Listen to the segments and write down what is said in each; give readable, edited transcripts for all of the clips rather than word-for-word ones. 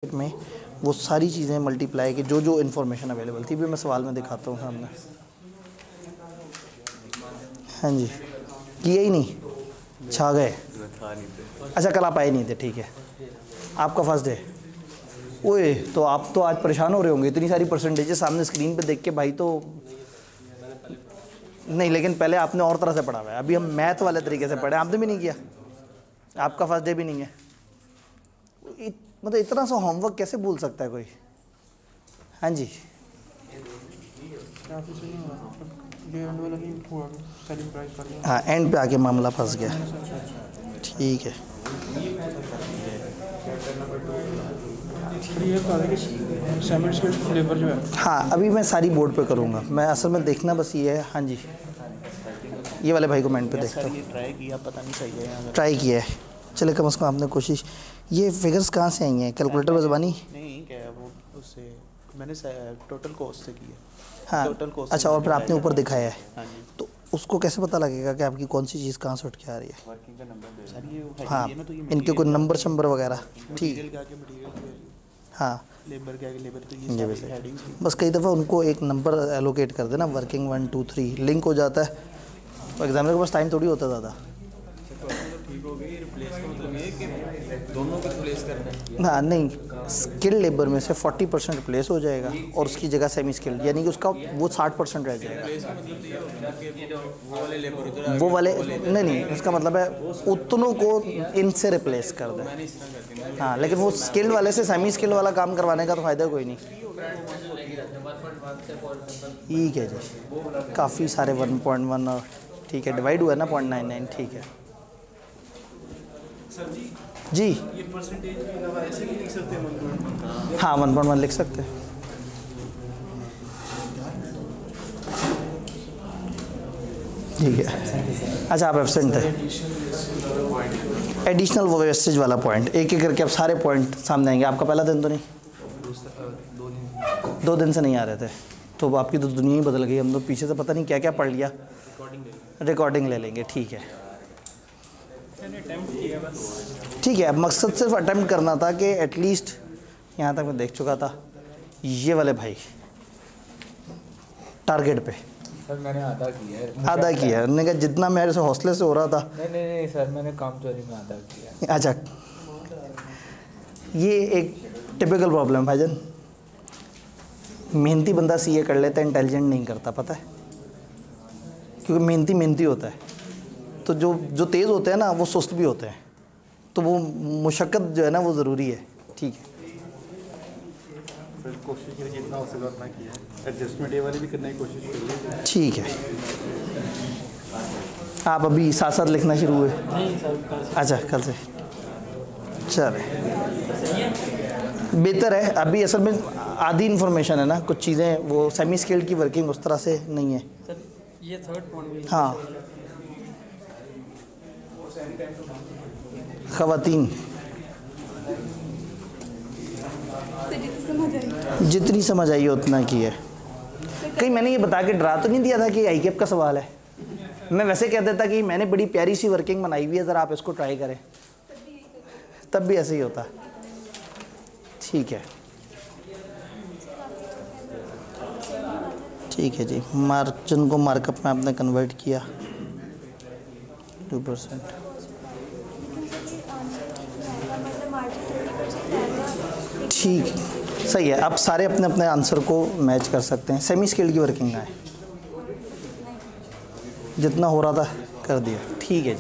में वो सारी चीज़ें मल्टीप्लाई की जो जो इन्फॉर्मेशन अवेलेबल थी भी मैं सवाल में दिखाता हूँ सामने। हाँ जी, किए ही नहीं, छा गए। अच्छा, कल आप आए नहीं थे, ठीक है, आपका फर्स्ट डे। ओए, तो आप तो आज परेशान हो रहे होंगे, इतनी सारी परसेंटेजेस सामने स्क्रीन पे देख के भाई। तो नहीं, लेकिन पहले आपने और तरह से पढ़ा हुआ है, अभी हम मैथ वाले तरीके से पढ़े, आपने भी नहीं किया, आपका फर्स्ट डे भी नहीं है। मतलब इतना सा होमवर्क कैसे भूल सकता है कोई। हाँ जी, हाँ, एंड पे आके मामला फंस गया। ठीक है, लेबर जो है, हाँ, अभी मैं सारी बोर्ड पे करूँगा। मैं असल में देखना बस ये है। हाँ जी, ये वाले भाई को मैं पे देखता हूँ। ट्राई किया, पता नहीं सही है। ट्राई किया है, चले कम से कम आपने कोशिश। ये फिगर्स कहाँ से आई हैं? कैलकुलेटर पर ज़बानी नहीं, क्या है वो, उससे मैंने टोटल कॉस्ट से किया। हाँ, टोटल कॉस्ट। अच्छा, और फिर आपने ऊपर दिखाया है। हाँ जी, तो उसको कैसे पता लगेगा कि आपकी कौन सी चीज़ कहाँ से उठ के आ रही है? वर्किंग का नंबर सर, ये हाँ, ना, तो ये इनके कोई नंबर शंबर वगैरह। ठीक, मटेरियल के आगे मटेरियल, हाँ, लेबर के आगे लेबर, तो ये ये वैसे सारी हेडिंग्स। बस कई दफ़ा उनको एक नंबर एलोकेट कर देना, वर्किंग 1 2 3 लिंक हो जाता है, तो एग्जामिनर के पास टाइम थोड़ी होता ज़्यादा। ठीक हो गई, रिप्लेस का मतलब ये कि दोनों को रिप्लेस करना है। हाँ, नहीं, स्किल लेबर में से 40% रिप्लेस हो जाएगा और उसकी जगह सेमी स्किल्ड, यानी कि उसका वो 60% रह जाएगा। वो वाले नहीं, उसका मतलब है उतनों को इनसे रिप्लेस कर दे। हाँ, लेकिन वो स्किल्ड वाले से सेमी स्किल्ड वाला काम करवाने का तो फ़ायदा कोई नहीं। ठीक है जी, काफ़ी सारे 1.1 और ठीक है, डिवाइड हुआ है ना 0.99। ठीक है जी, ये परसेंटेज के अलावा ऐसे भी लिख सकते हैं। हाँ, 1.1 लिख सकते हैं। ठीक है, अच्छा, आप एब्सेंट थे। एडिशनल वो वेस्टेज वाला पॉइंट, एक एक करके अब सारे पॉइंट सामने आएंगे। आपका पहला दिन तो नहीं, 2 दिन से नहीं आ रहे थे, तो आपकी तो दुनिया ही बदल गई। हम तो पीछे से पता नहीं क्या क्या पढ़ लिया। रिकॉर्डिंग ले लेंगे, ठीक है। ठीक है, अब मकसद सिर्फ अटेम्प्ट करना था कि एटलीस्ट यहाँ तक मैं देख चुका था। ये वाले भाई टारगेट पे सर मैंने आधा किया है। आधा किया, मैंने कहा जितना मेरे से हौसले से हो रहा था। नहीं सर, मैंने काम चोरी में आधा किया। अच्छा, ये एक टिपिकल प्रॉब्लम भाईजान, मेहनती बंदा सीए कर लेता है, इंटेलिजेंट नहीं करता, पता है, क्योंकि मेहनती होता है। तो जो तेज़ होते हैं ना, वो सुस्त भी होते हैं, तो वो मुशक्क़त जो है ना वो ज़रूरी है। ठीक है, फिर कोशिश करिए जितना हो सके उतना किया, एडजस्टमेंट ये वाली भी करने की कोशिश करिए। ठीक है, आप अभी साथ साथ लिखना शुरू हुए? अच्छा, कल से चले, बेहतर है। अभी असल में आधी इन्फॉर्मेशन है ना, कुछ चीज़ें वो सेमी स्किल्ड की वर्किंग उस तरह से नहीं है। ये थर्ड पॉइंट। हाँ, ख़वातीन जितनी समझ आई है उतना की है। कहीं मैंने ये बता के डरा तो नहीं दिया था कि आईकेप का सवाल है? मैं वैसे कह देता कि मैंने बड़ी प्यारी सी वर्किंग बनाई हुई है, ज़रा आप इसको ट्राई करें, तब भी ऐसे ही होता। ठीक है, ठीक है जी, मार्जिन को मार्कअप में आपने कन्वर्ट किया 2%। ठीक, सही है। आप सारे अपने अपने आंसर को मैच कर सकते हैं। सेमी स्किल्ड की वर्किंग है, जितना हो रहा था कर दिया। ठीक है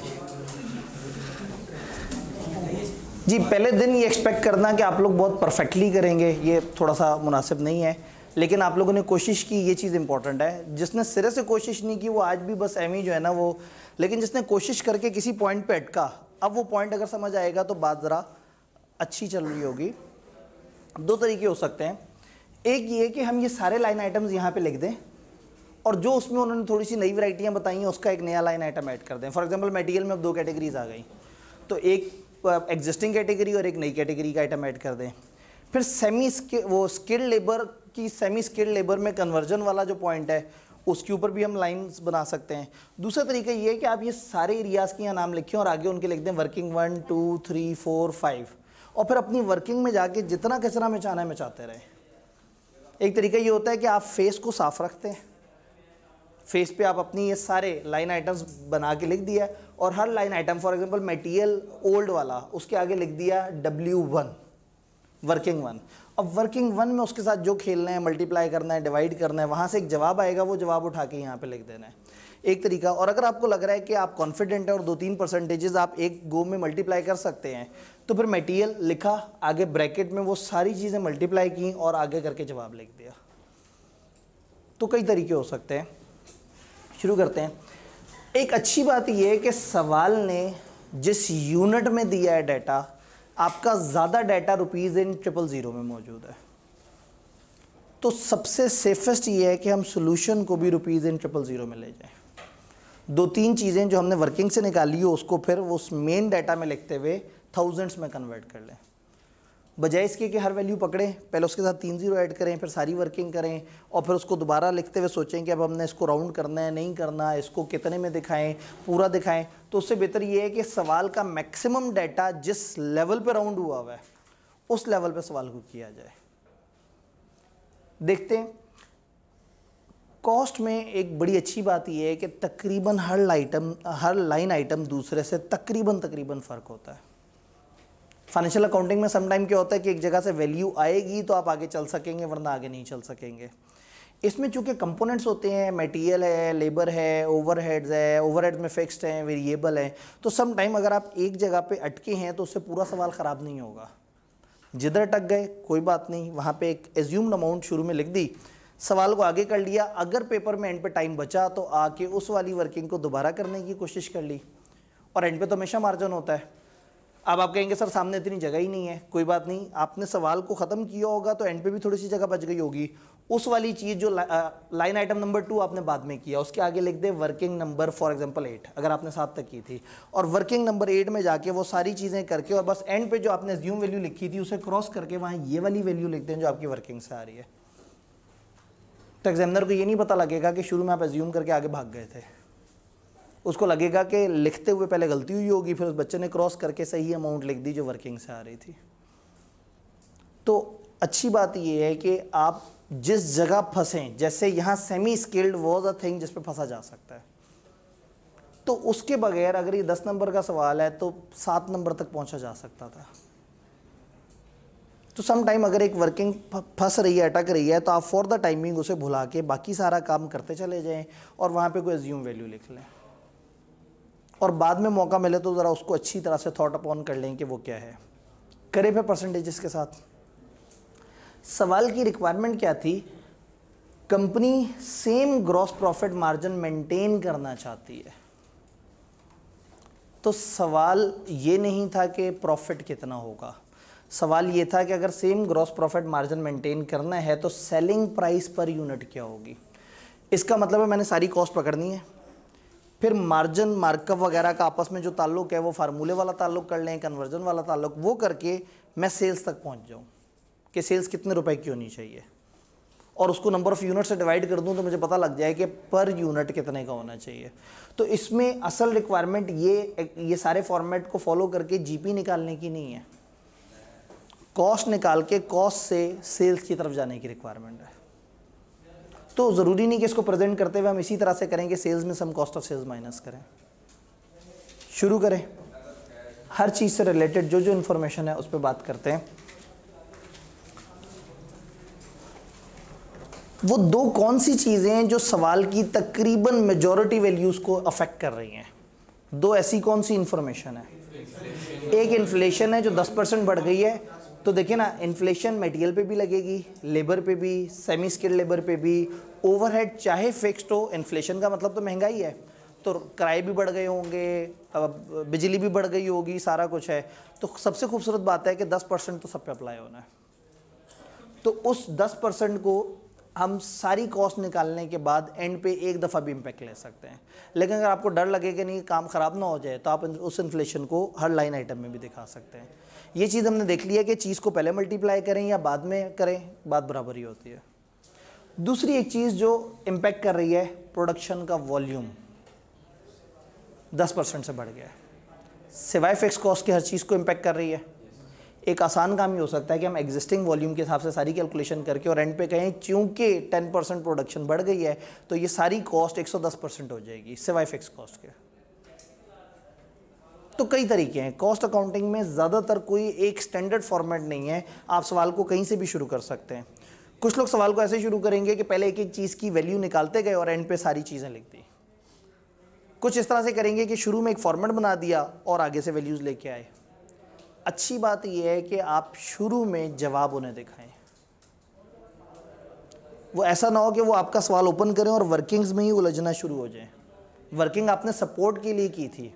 जी, पहले दिन ये एक्सपेक्ट करना कि आप लोग बहुत परफेक्टली करेंगे, ये थोड़ा सा मुनासिब नहीं है, लेकिन आप लोगों ने कोशिश की, ये चीज़ इंपॉर्टेंट है। जिसने सिरे से कोशिश नहीं की वो आज भी बस एम ही जो है ना वो, लेकिन जिसने कोशिश करके किसी पॉइंट पे अटका, अब वो पॉइंट अगर समझ आएगा तो बात ज़रा अच्छी चल रही होगी। 2 तरीके हो सकते हैं, एक ये कि हम ये सारे लाइन आइटम्स यहाँ पे लिख दें और जो उसमें उन्होंने थोड़ी सी नई वैरायटियाँ बताई हैं उसका एक नया लाइन आइटम ऐड कर दें। फॉर एग्जांपल मटेरियल में अब 2 कैटेगरीज आ गई, तो एक एग्जिस्टिंग कैटेगरी और एक नई कैटेगरी का आइटम ऐड कर दें। फिर स्किल्ड लेबर की सेमी स्किल्ड लेबर में कन्वर्जन वाला जो पॉइंट है उसके ऊपर भी हम लाइंस बना सकते हैं। दूसरा तरीका ये है कि आप ये सारे एरियाज़ के यहाँ नाम लिखें और आगे उनके लिख दें वर्किंग 1 2 3 4 5, और फिर अपनी वर्किंग में जाके जितना कचरा मचाना है मचाते रहें। एक तरीका ये होता है कि आप फेस को साफ रखते हैं, फेस पे आप अपनी ये सारे लाइन आइटम्स बना के लिख दिया और हर line item for example material old वाला उसके आगे लिख दिया W1 वर्किंग 1। अब वर्किंग 1 में उसके साथ जो खेलना है, मल्टीप्लाई करना है, डिवाइड करना है, वहाँ से एक जवाब आएगा, वो जवाब उठा के यहाँ पे लिख देना है, एक तरीका। और अगर आपको लग रहा है कि आप कॉन्फिडेंट है और 2-3 परसेंटेजेस आप एक गो में मल्टीप्लाई कर सकते हैं, तो फिर मटेरियल लिखा, आगे ब्रैकेट में वो सारी चीज़ें मल्टीप्लाई की और आगे करके जवाब लिख दिया। तो कई तरीके हो सकते हैं। शुरू करते हैं। एक अच्छी बात यह है कि सवाल ने जिस यूनिट में दिया है डाटा, आपका ज़्यादा डाटा ₹000 में मौजूद है। तो सबसे सेफेस्ट ये है कि हम सोल्यूशन को भी ₹000 में ले जाएं। 2-3 चीज़ें जो हमने वर्किंग से निकाली हो उसको फिर उस मेन डाटा में लिखते हुए थाउजेंड्स में कन्वर्ट कर लें, बजाय इसके कि हर वैल्यू पकड़ें, पहले उसके साथ 3 0 ऐड करें, फिर सारी वर्किंग करें और फिर उसको दोबारा लिखते हुए सोचें कि अब हमने इसको राउंड करना है, नहीं करना, इसको कितने में दिखाएं, पूरा दिखाएं। तो उससे बेहतर ये है कि सवाल का मैक्सिमम डाटा जिस लेवल पे राउंड हुआ हुआ है उस लेवल पे सवाल को किया जाए। देखते हैं कॉस्ट में एक बड़ी अच्छी बात यह है कि तकरीबन हर लाइन आइटम दूसरे से तकरीबन फ़र्क होता है। फाइनेंशियल अकाउंटिंग में समटाइम क्या होता है कि एक जगह से वैल्यू आएगी तो आप आगे चल सकेंगे, वरना आगे नहीं चल सकेंगे। इसमें चूंकि कंपोनेंट्स होते हैं, मटेरियल है, लेबर है, ओवरहेड्स है, ओवरहेड्स में फिक्स्ड हैं, वेरिएबल है, तो सम टाइम अगर आप एक जगह पे अटके हैं तो उससे पूरा सवाल ख़राब नहीं होगा। जिधर अटक गए कोई बात नहीं, वहाँ पे एक एज्यूम्ड अमाउंट शुरू में लिख दी, सवाल को आगे कर लिया, अगर पेपर में एंड पे टाइम बचा तो आके उस वाली वर्किंग को दोबारा करने की कोशिश कर ली, और एंड पे तो हमेशा मार्जिन होता है। अब आप कहेंगे सर सामने इतनी जगह ही नहीं है, कोई बात नहीं, आपने सवाल को ख़त्म किया होगा तो एंड पे भी थोड़ी सी जगह बच गई होगी। उस वाली चीज़ जो लाइन आइटम नंबर 2 आपने बाद में किया, उसके आगे लिख they working number for example 8, अगर आपने 7 तक की थी, और वर्किंग नंबर 8 में जाके वो सारी चीज़ें करके और बस एंड पे जो आपने एज्यूम वैल्यू लिखी थी उसे क्रॉस करके वहाँ ये वाली वैल्यू लिख दें जो आपकी वर्किंग से आ रही है। तो एग्जामिनर को ये नहीं पता लगेगा कि शुरू में आप एज्यूम करके आगे भाग गए थे, उसको लगेगा कि लिखते हुए पहले गलती हुई होगी, फिर उस बच्चे ने क्रॉस करके सही अमाउंट लिख दी जो वर्किंग से आ रही थी। तो अच्छी बात यह है कि आप जिस जगह फंसें, जैसे यहाँ semi skilled was a thing जिस पे फंसा जा सकता है, तो उसके बगैर अगर ये 10 नंबर का सवाल है तो 7 नंबर तक पहुँचा जा सकता था। तो सम टाइम अगर एक वर्किंग फंस रही है, अटक रही है, तो आप फॉर द टाइमिंग उसे भुला के बाकी सारा काम करते चले जाएं और वहाँ पे कोई एज्यूम वैल्यू लिख लें, और बाद में मौका मिले तो ज़रा उसको अच्छी तरह से थॉट अपॉन कर लें कि वो क्या है। करें फिर परसेंटेजेस के साथ। सवाल की रिक्वायरमेंट क्या थी? Company same gross profit margin maintain करना चाहती है। तो सवाल ये नहीं था कि प्रॉफिट कितना होगा, सवाल ये था कि अगर same gross profit margin maintain करना है तो सेलिंग प्राइस पर यूनिट क्या होगी। इसका मतलब है मैंने सारी कॉस्ट पकड़नी है, फिर मार्जिन मार्कअप वगैरह का आपस में जो ताल्लुक है वो फार्मूले वाला ताल्लुक कर लें, कन्वर्जन वाला ताल्लुक, वो करके मैं सेल्स तक पहुंच जाऊं कि सेल्स कितने रुपए की होनी चाहिए, और उसको नंबर ऑफ़ यूनिट से डिवाइड कर दूं तो मुझे पता लग जाए कि पर यूनिट कितने का होना चाहिए। तो इसमें असल रिक्वायरमेंट ये सारे फॉर्मेट को फॉलो करके जीपी निकालने की नहीं है, कॉस्ट निकाल के कॉस्ट से सेल्स की तरफ जाने की रिक्वायरमेंट है। तो ज़रूरी नहीं कि इसको प्रेजेंट करते हुए हम इसी तरह से करें कि सेल्स में सम कॉस्ट ऑफ सेल्स माइनस करें। शुरू करें, हर चीज़ से रिलेटेड जो जो इन्फॉर्मेशन है उस पर बात करते हैं। वो दो कौन सी चीज़ें हैं जो सवाल की तकरीबन मेजॉरिटी वैल्यूज़ को अफेक्ट कर रही हैं? दो ऐसी कौन सी इन्फॉर्मेशन है? एक इन्फ्लेशन है जो 10% बढ़ गई है, तो देखिए ना, इन्फ्लेशन मटेरियल पे भी लगेगी, लेबर पे भी, सेमी स्किल्ड लेबर पे भी, ओवरहेड चाहे फिक्स्ड हो, इन्फ्लेशन का मतलब तो महंगाई है, तो किराए भी बढ़ गए होंगे, बिजली भी बढ़ गई होगी, सारा कुछ है। तो सबसे खूबसूरत बात है कि 10% तो सब पे अप्लाई होना है। तो उस 10% को हम सारी कॉस्ट निकालने के बाद एंड पे एक दफ़ा भी इम्पैक्ट ले सकते हैं। लेकिन अगर आपको डर लगे कि नहीं काम ख़राब ना हो जाए, तो आप उस इन्फ्लेशन को हर लाइन आइटम में भी दिखा सकते हैं। ये चीज़ हमने देख लिया कि चीज़ को पहले मल्टीप्लाई करें या बाद में करें, बात बराबर ही होती है। दूसरी एक चीज़ जो इम्पैक्ट कर रही है, प्रोडक्शन का वॉल्यूम 10% से बढ़ गया है, सिवाय फिक्स कॉस्ट के हर चीज़ को इम्पैक्ट कर रही है। एक आसान काम ये हो सकता है कि हम एग्जिस्टिंग वॉल्यूम के हिसाब से सारी कैलकुलेशन करके और एंड पे कहें चूंकि 10% प्रोडक्शन बढ़ गई है तो ये सारी कॉस्ट 110% हो जाएगी सिवाय फिक्स कॉस्ट के। तो कई तरीके हैं कॉस्ट अकाउंटिंग में, ज़्यादातर कोई एक स्टैंडर्ड फॉर्मेट नहीं है, आप सवाल को कहीं से भी शुरू कर सकते हैं। कुछ लोग सवाल को ऐसे शुरू करेंगे कि पहले एक एक चीज़ की वैल्यू निकालते गए और एंड पे सारी चीज़ें लिख दी। कुछ इस तरह से करेंगे कि शुरू में एक फॉर्मेट बना दिया और आगे से वैल्यूज़ लेके आए। अच्छी बात यह है कि आप शुरू में जवाब उन्हें दिखाएं, वो ऐसा ना हो कि वो आपका सवाल ओपन करें और वर्किंग्स में ही उलझना शुरू हो जाए। वर्किंग आपने सपोर्ट के लिए की थी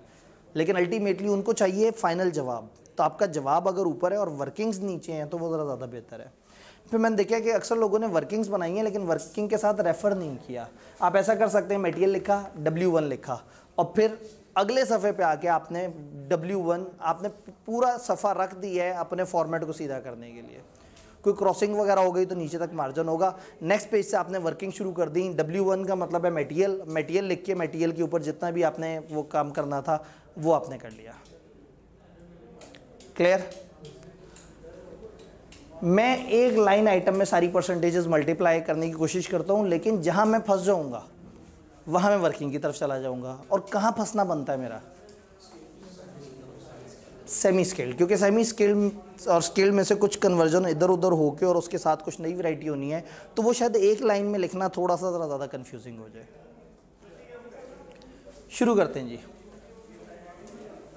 लेकिन अल्टीमेटली उनको चाहिए फाइनल जवाब, तो आपका जवाब अगर ऊपर है और वर्किंग्स नीचे हैं तो वो ज़रा ज़्यादा बेहतर है। फिर मैंने देखा कि अक्सर लोगों ने वर्किंग्स बनाई हैं लेकिन वर्किंग के साथ रेफ़र नहीं किया। आप ऐसा कर सकते हैं, मटेरियल लिखा, W1 लिखा और फिर अगले सफ़े पे आके आपने W1 आपने पूरा सफ़ा रख दिया है अपने फॉर्मेट को सीधा करने के लिए। कोई क्रॉसिंग वगैरह हो गई तो नीचे तक मार्जिन होगा। नेक्स्ट पेज से आपने वर्किंग शुरू कर दी। W1 का मतलब है मटेरियल, मटेरियल लिख के मटेरियल के ऊपर जितना भी आपने वो काम करना था वो आपने कर लिया। क्लियर? मैं एक लाइन आइटम में सारी परसेंटेजेस मल्टीप्लाई करने की कोशिश करता हूं लेकिन जहां मैं फंस जाऊंगा वहां मैं वर्किंग की तरफ चला जाऊंगा। और कहां फंसना बनता है मेरा? सेमी स्केल्ड, क्योंकि सेमी स्केल्ड और स्केल्ड में से कुछ कन्वर्जन इधर उधर होके और उसके साथ कुछ नई वैरायटी होनी है तो वो शायद एक लाइन में लिखना थोड़ा सा ज़रा ज़्यादा कन्फ्यूजिंग हो जाए। शुरू करते हैं जी।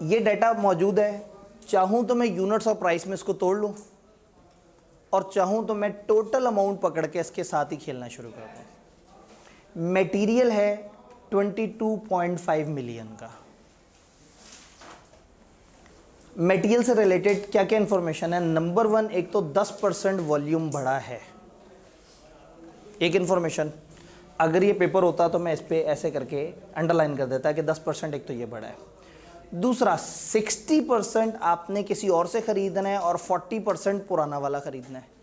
ये डाटा मौजूद है, चाहूँ तो मैं यूनिट्स और प्राइस में इसको तोड़ लूँ और चाहूँ तो मैं टोटल अमाउंट पकड़ के इसके साथ ही खेलना शुरू कर दूँ। मटेरियल है 22.5 मिलियन का। मटेरियल से रिलेटेड क्या क्या इंफॉर्मेशन है? नंबर 1, एक तो 10% वॉल्यूम बढ़ा है, एक इंफॉर्मेशन। अगर ये पेपर होता तो मैं इस पे ऐसे करके अंडरलाइन कर देता कि 10% एक तो ये बढ़ा है। दूसरा, 60% आपने किसी और से खरीदना है और 40% पुराना वाला खरीदना है।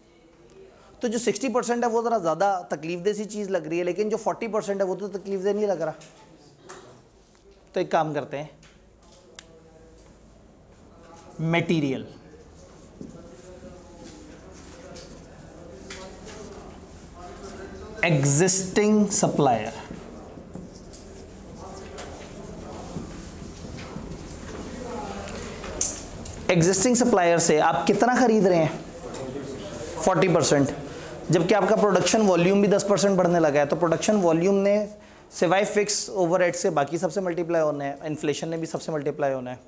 तो जो 60% है वो ज़रा ज़्यादा तकलीफदेह सी चीज़ लग रही है लेकिन जो 40% है वो तो तकलीफदेह नहीं लग रहा। तो एक काम करते हैं, material existing supplier, existing supplier से आप कितना खरीद रहे हैं? 40%, जबकि आपका प्रोडक्शन वॉल्यूम भी 10% बढ़ने लगा है। तो प्रोडक्शन वॉल्यूम ने सिवाय फिक्स ओवरहेड से बाकी सबसे मल्टीप्लाई होना है, इन्फ्लेशन ने भी सबसे मल्टीप्लाई होना है।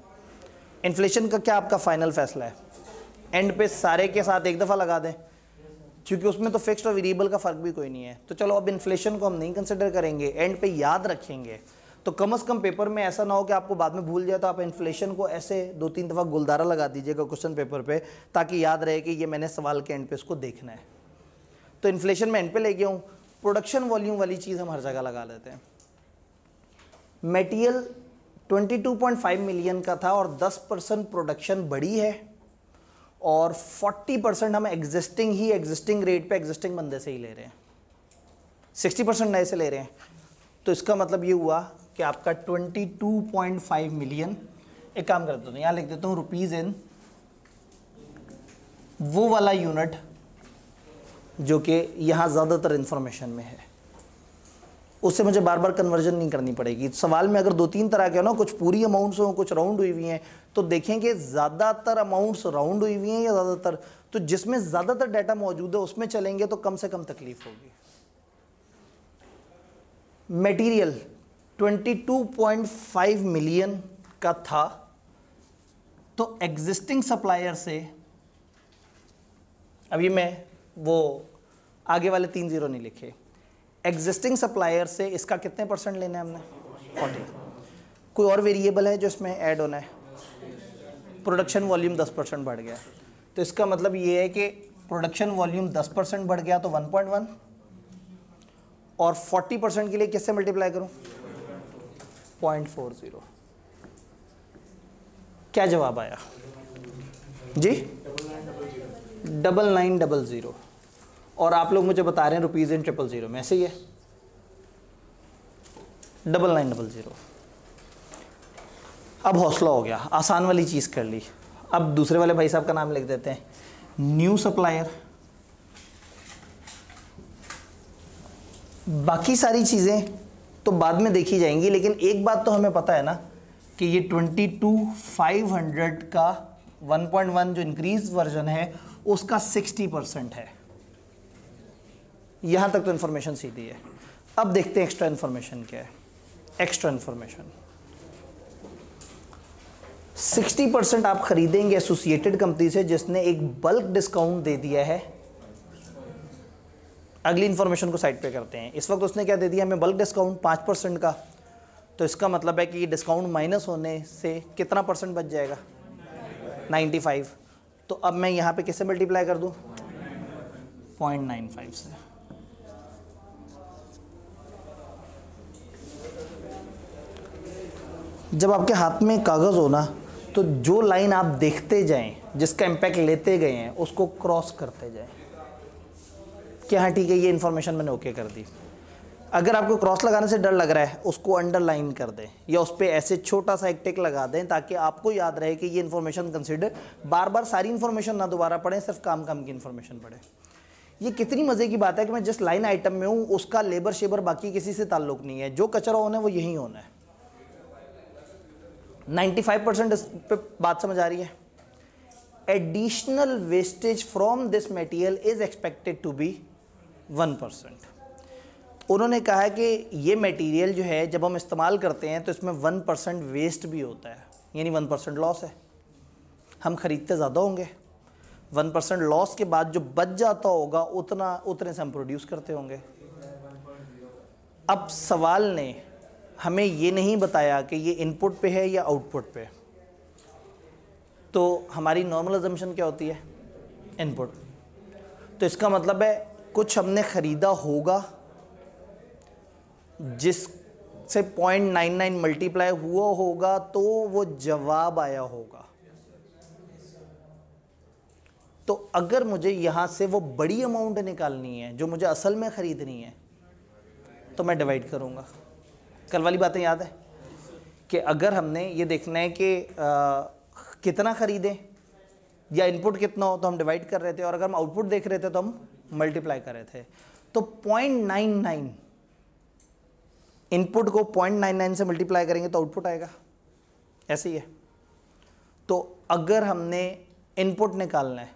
इन्फ्लेशन का क्या आपका फाइनल फैसला है? एंड पे सारे के साथ एक दफ़ा लगा दें क्योंकि उसमें तो फिक्स्ड और वेरिएबल का फ़र्क भी कोई नहीं है। तो चलो अब इन्फ्लेशन को हम नहीं कंसिडर करेंगे, एंड पे याद रखेंगे। तो कम से कम पेपर में ऐसा ना हो कि आपको बाद में भूल जाए, तो आप इन्फ्लेशन को ऐसे 2-3 दफ़ा गुलदारा लगा दीजिएगा क्वेश्चन पेपर पे ताकि याद रहे कि ये मैंने सवाल के एंड पे इसको देखना है। तो इन्फ्लेशन में एंड पे ले गया हूँ, प्रोडक्शन वॉल्यूम वाली चीज़ हम हर जगह लगा लेते हैं। मटेरियल 22.5 मिलियन का था और 10% प्रोडक्शन बढ़ी है और 40% हम एग्जिस्टिंग रेट पे एग्जिस्टिंग बंदे से ही ले रहे हैं, 60% नए से ले रहे हैं। तो इसका मतलब ये हुआ कि आपका 22.5 मिलियन, एक काम करता हूँ यहाँ लिख देता हूँ रुपीज़ इन वो वाला यूनिट जो कि यहाँ ज़्यादातर इंफॉर्मेशन में है, उससे मुझे बार बार कन्वर्जन नहीं करनी पड़ेगी। सवाल में अगर 2-3 तरह के हो ना, कुछ पूरी अमाउंट्स हो कुछ राउंड हुई हुई हैं, तो देखेंगे ज़्यादातर अमाउंट्स राउंड हुई हुई हैं या ज़्यादातर, तो जिसमें ज़्यादातर डाटा मौजूद है उसमें चलेंगे तो कम से कम तकलीफ होगी। मटेरियल 22.5 मिलियन का था तो एग्जिस्टिंग सप्लायर से, अभी मैं वो आगे वाले 3 जीरो नहीं लिखे, एग्जिस्टिंग सप्लायर से इसका कितने % लेना है हमने? 40। कोई और वेरिएबल है जो इसमें ऐड होना है? प्रोडक्शन वॉल्यूम 10% बढ़ गया, तो इसका मतलब ये है कि प्रोडक्शन वॉल्यूम 10% बढ़ गया तो 1.1 और 40% के लिए किससे मल्टीप्लाई करूं? 0.40। क्या जवाब आया जी? 9900। और आप लोग मुझे बता रहे हैं रुपीज़ इन 000 में, ऐसे ही है 9900। अब हौसला हो गया, आसान वाली चीज़ कर ली। अब दूसरे वाले भाई साहब का नाम लिख देते हैं, न्यू सप्लायर। बाकी सारी चीज़ें तो बाद में देखी जाएंगी, लेकिन एक बात तो हमें पता है ना कि ये 22,500 का 1.1 जो इंक्रीज वर्जन है उसका 60% है। यहां तक तो इंफॉर्मेशन सीधी है। अब देखते हैं एक्स्ट्रा इंफॉर्मेशन क्या है। एक्स्ट्रा इंफॉर्मेशन 60% आप खरीदेंगे एसोसिएटेड कंपनी से जिसने एक बल्क डिस्काउंट दे दिया है। अगली इंफॉर्मेशन को साइड पे करते हैं। इस वक्त उसने क्या दे दिया हमें, बल्क डिस्काउंट 5% का। तो इसका मतलब है कि ये डिस्काउंट माइनस होने से कितना परसेंट बच जाएगा, 95। तो अब मैं यहाँ पे किससे मल्टीप्लाई कर दूँ, 0.95 से। जब आपके हाथ में कागज़ हो ना, तो जो लाइन आप देखते जाएं, जिसका इम्पैक्ट लेते गए हैं, उसको क्रॉस करते जाएं कि हाँ ठीक है ये इन्फॉर्मेशन मैंने ओके कर दी। अगर आपको क्रॉस लगाने से डर लग रहा है, उसको अंडरलाइन कर दें या उस पर ऐसे छोटा सा एक टिक लगा दें ताकि आपको याद रहे कि ये इन्फॉर्मेशन कंसिडर। बार बार सारी इन्फॉर्मेशन ना दोबारा पढ़ें, सिर्फ काम की इन्फॉर्मेशन पढ़ें। ये कितनी मज़े की बात है कि मैं जिस लाइन आइटम में हूँ उसका लेबर शेबर बाकी किसी से ताल्लुक़ नहीं है, जो कचरा होना है वो यही होना है। 95% इस पे बात समझ आ रही है। Additional wastage from this material is expected to be 1%। उन्होंने कहा है कि ये मटेरियल जो है जब हम इस्तेमाल करते हैं तो इसमें 1% वेस्ट भी होता है, यानी 1% लॉस है। हम खरीदते ज़्यादा होंगे, 1% लॉस के बाद जो बच जाता होगा उतने से हम प्रोड्यूस करते होंगे। अब सवाल ने हमें ये नहीं बताया कि ये इनपुट पे है या आउटपुट पे। तो हमारी नॉर्मल अजम्पशन क्या होती है, इनपुट। तो इसका मतलब है कुछ हमने ख़रीदा होगा जिससे 0.99 मल्टीप्लाई हुआ होगा तो वो जवाब आया होगा। तो अगर मुझे यहाँ से वो बड़ी अमाउंट निकालनी है जो मुझे असल में ख़रीदनी है, तो मैं डिवाइड करूँगा। कल वाली बातें याद है कि अगर हमने ये देखना है कि कितना ख़रीदें या इनपुट कितना हो तो हम डिवाइड कर रहे थे, और अगर हम आउटपुट देख रहे थे तो हम मल्टीप्लाई कर रहे थे। तो 0.99 इनपुट को 0.99 से मल्टीप्लाई करेंगे तो आउटपुट आएगा, ऐसे ही है। तो अगर हमने इनपुट निकालना है,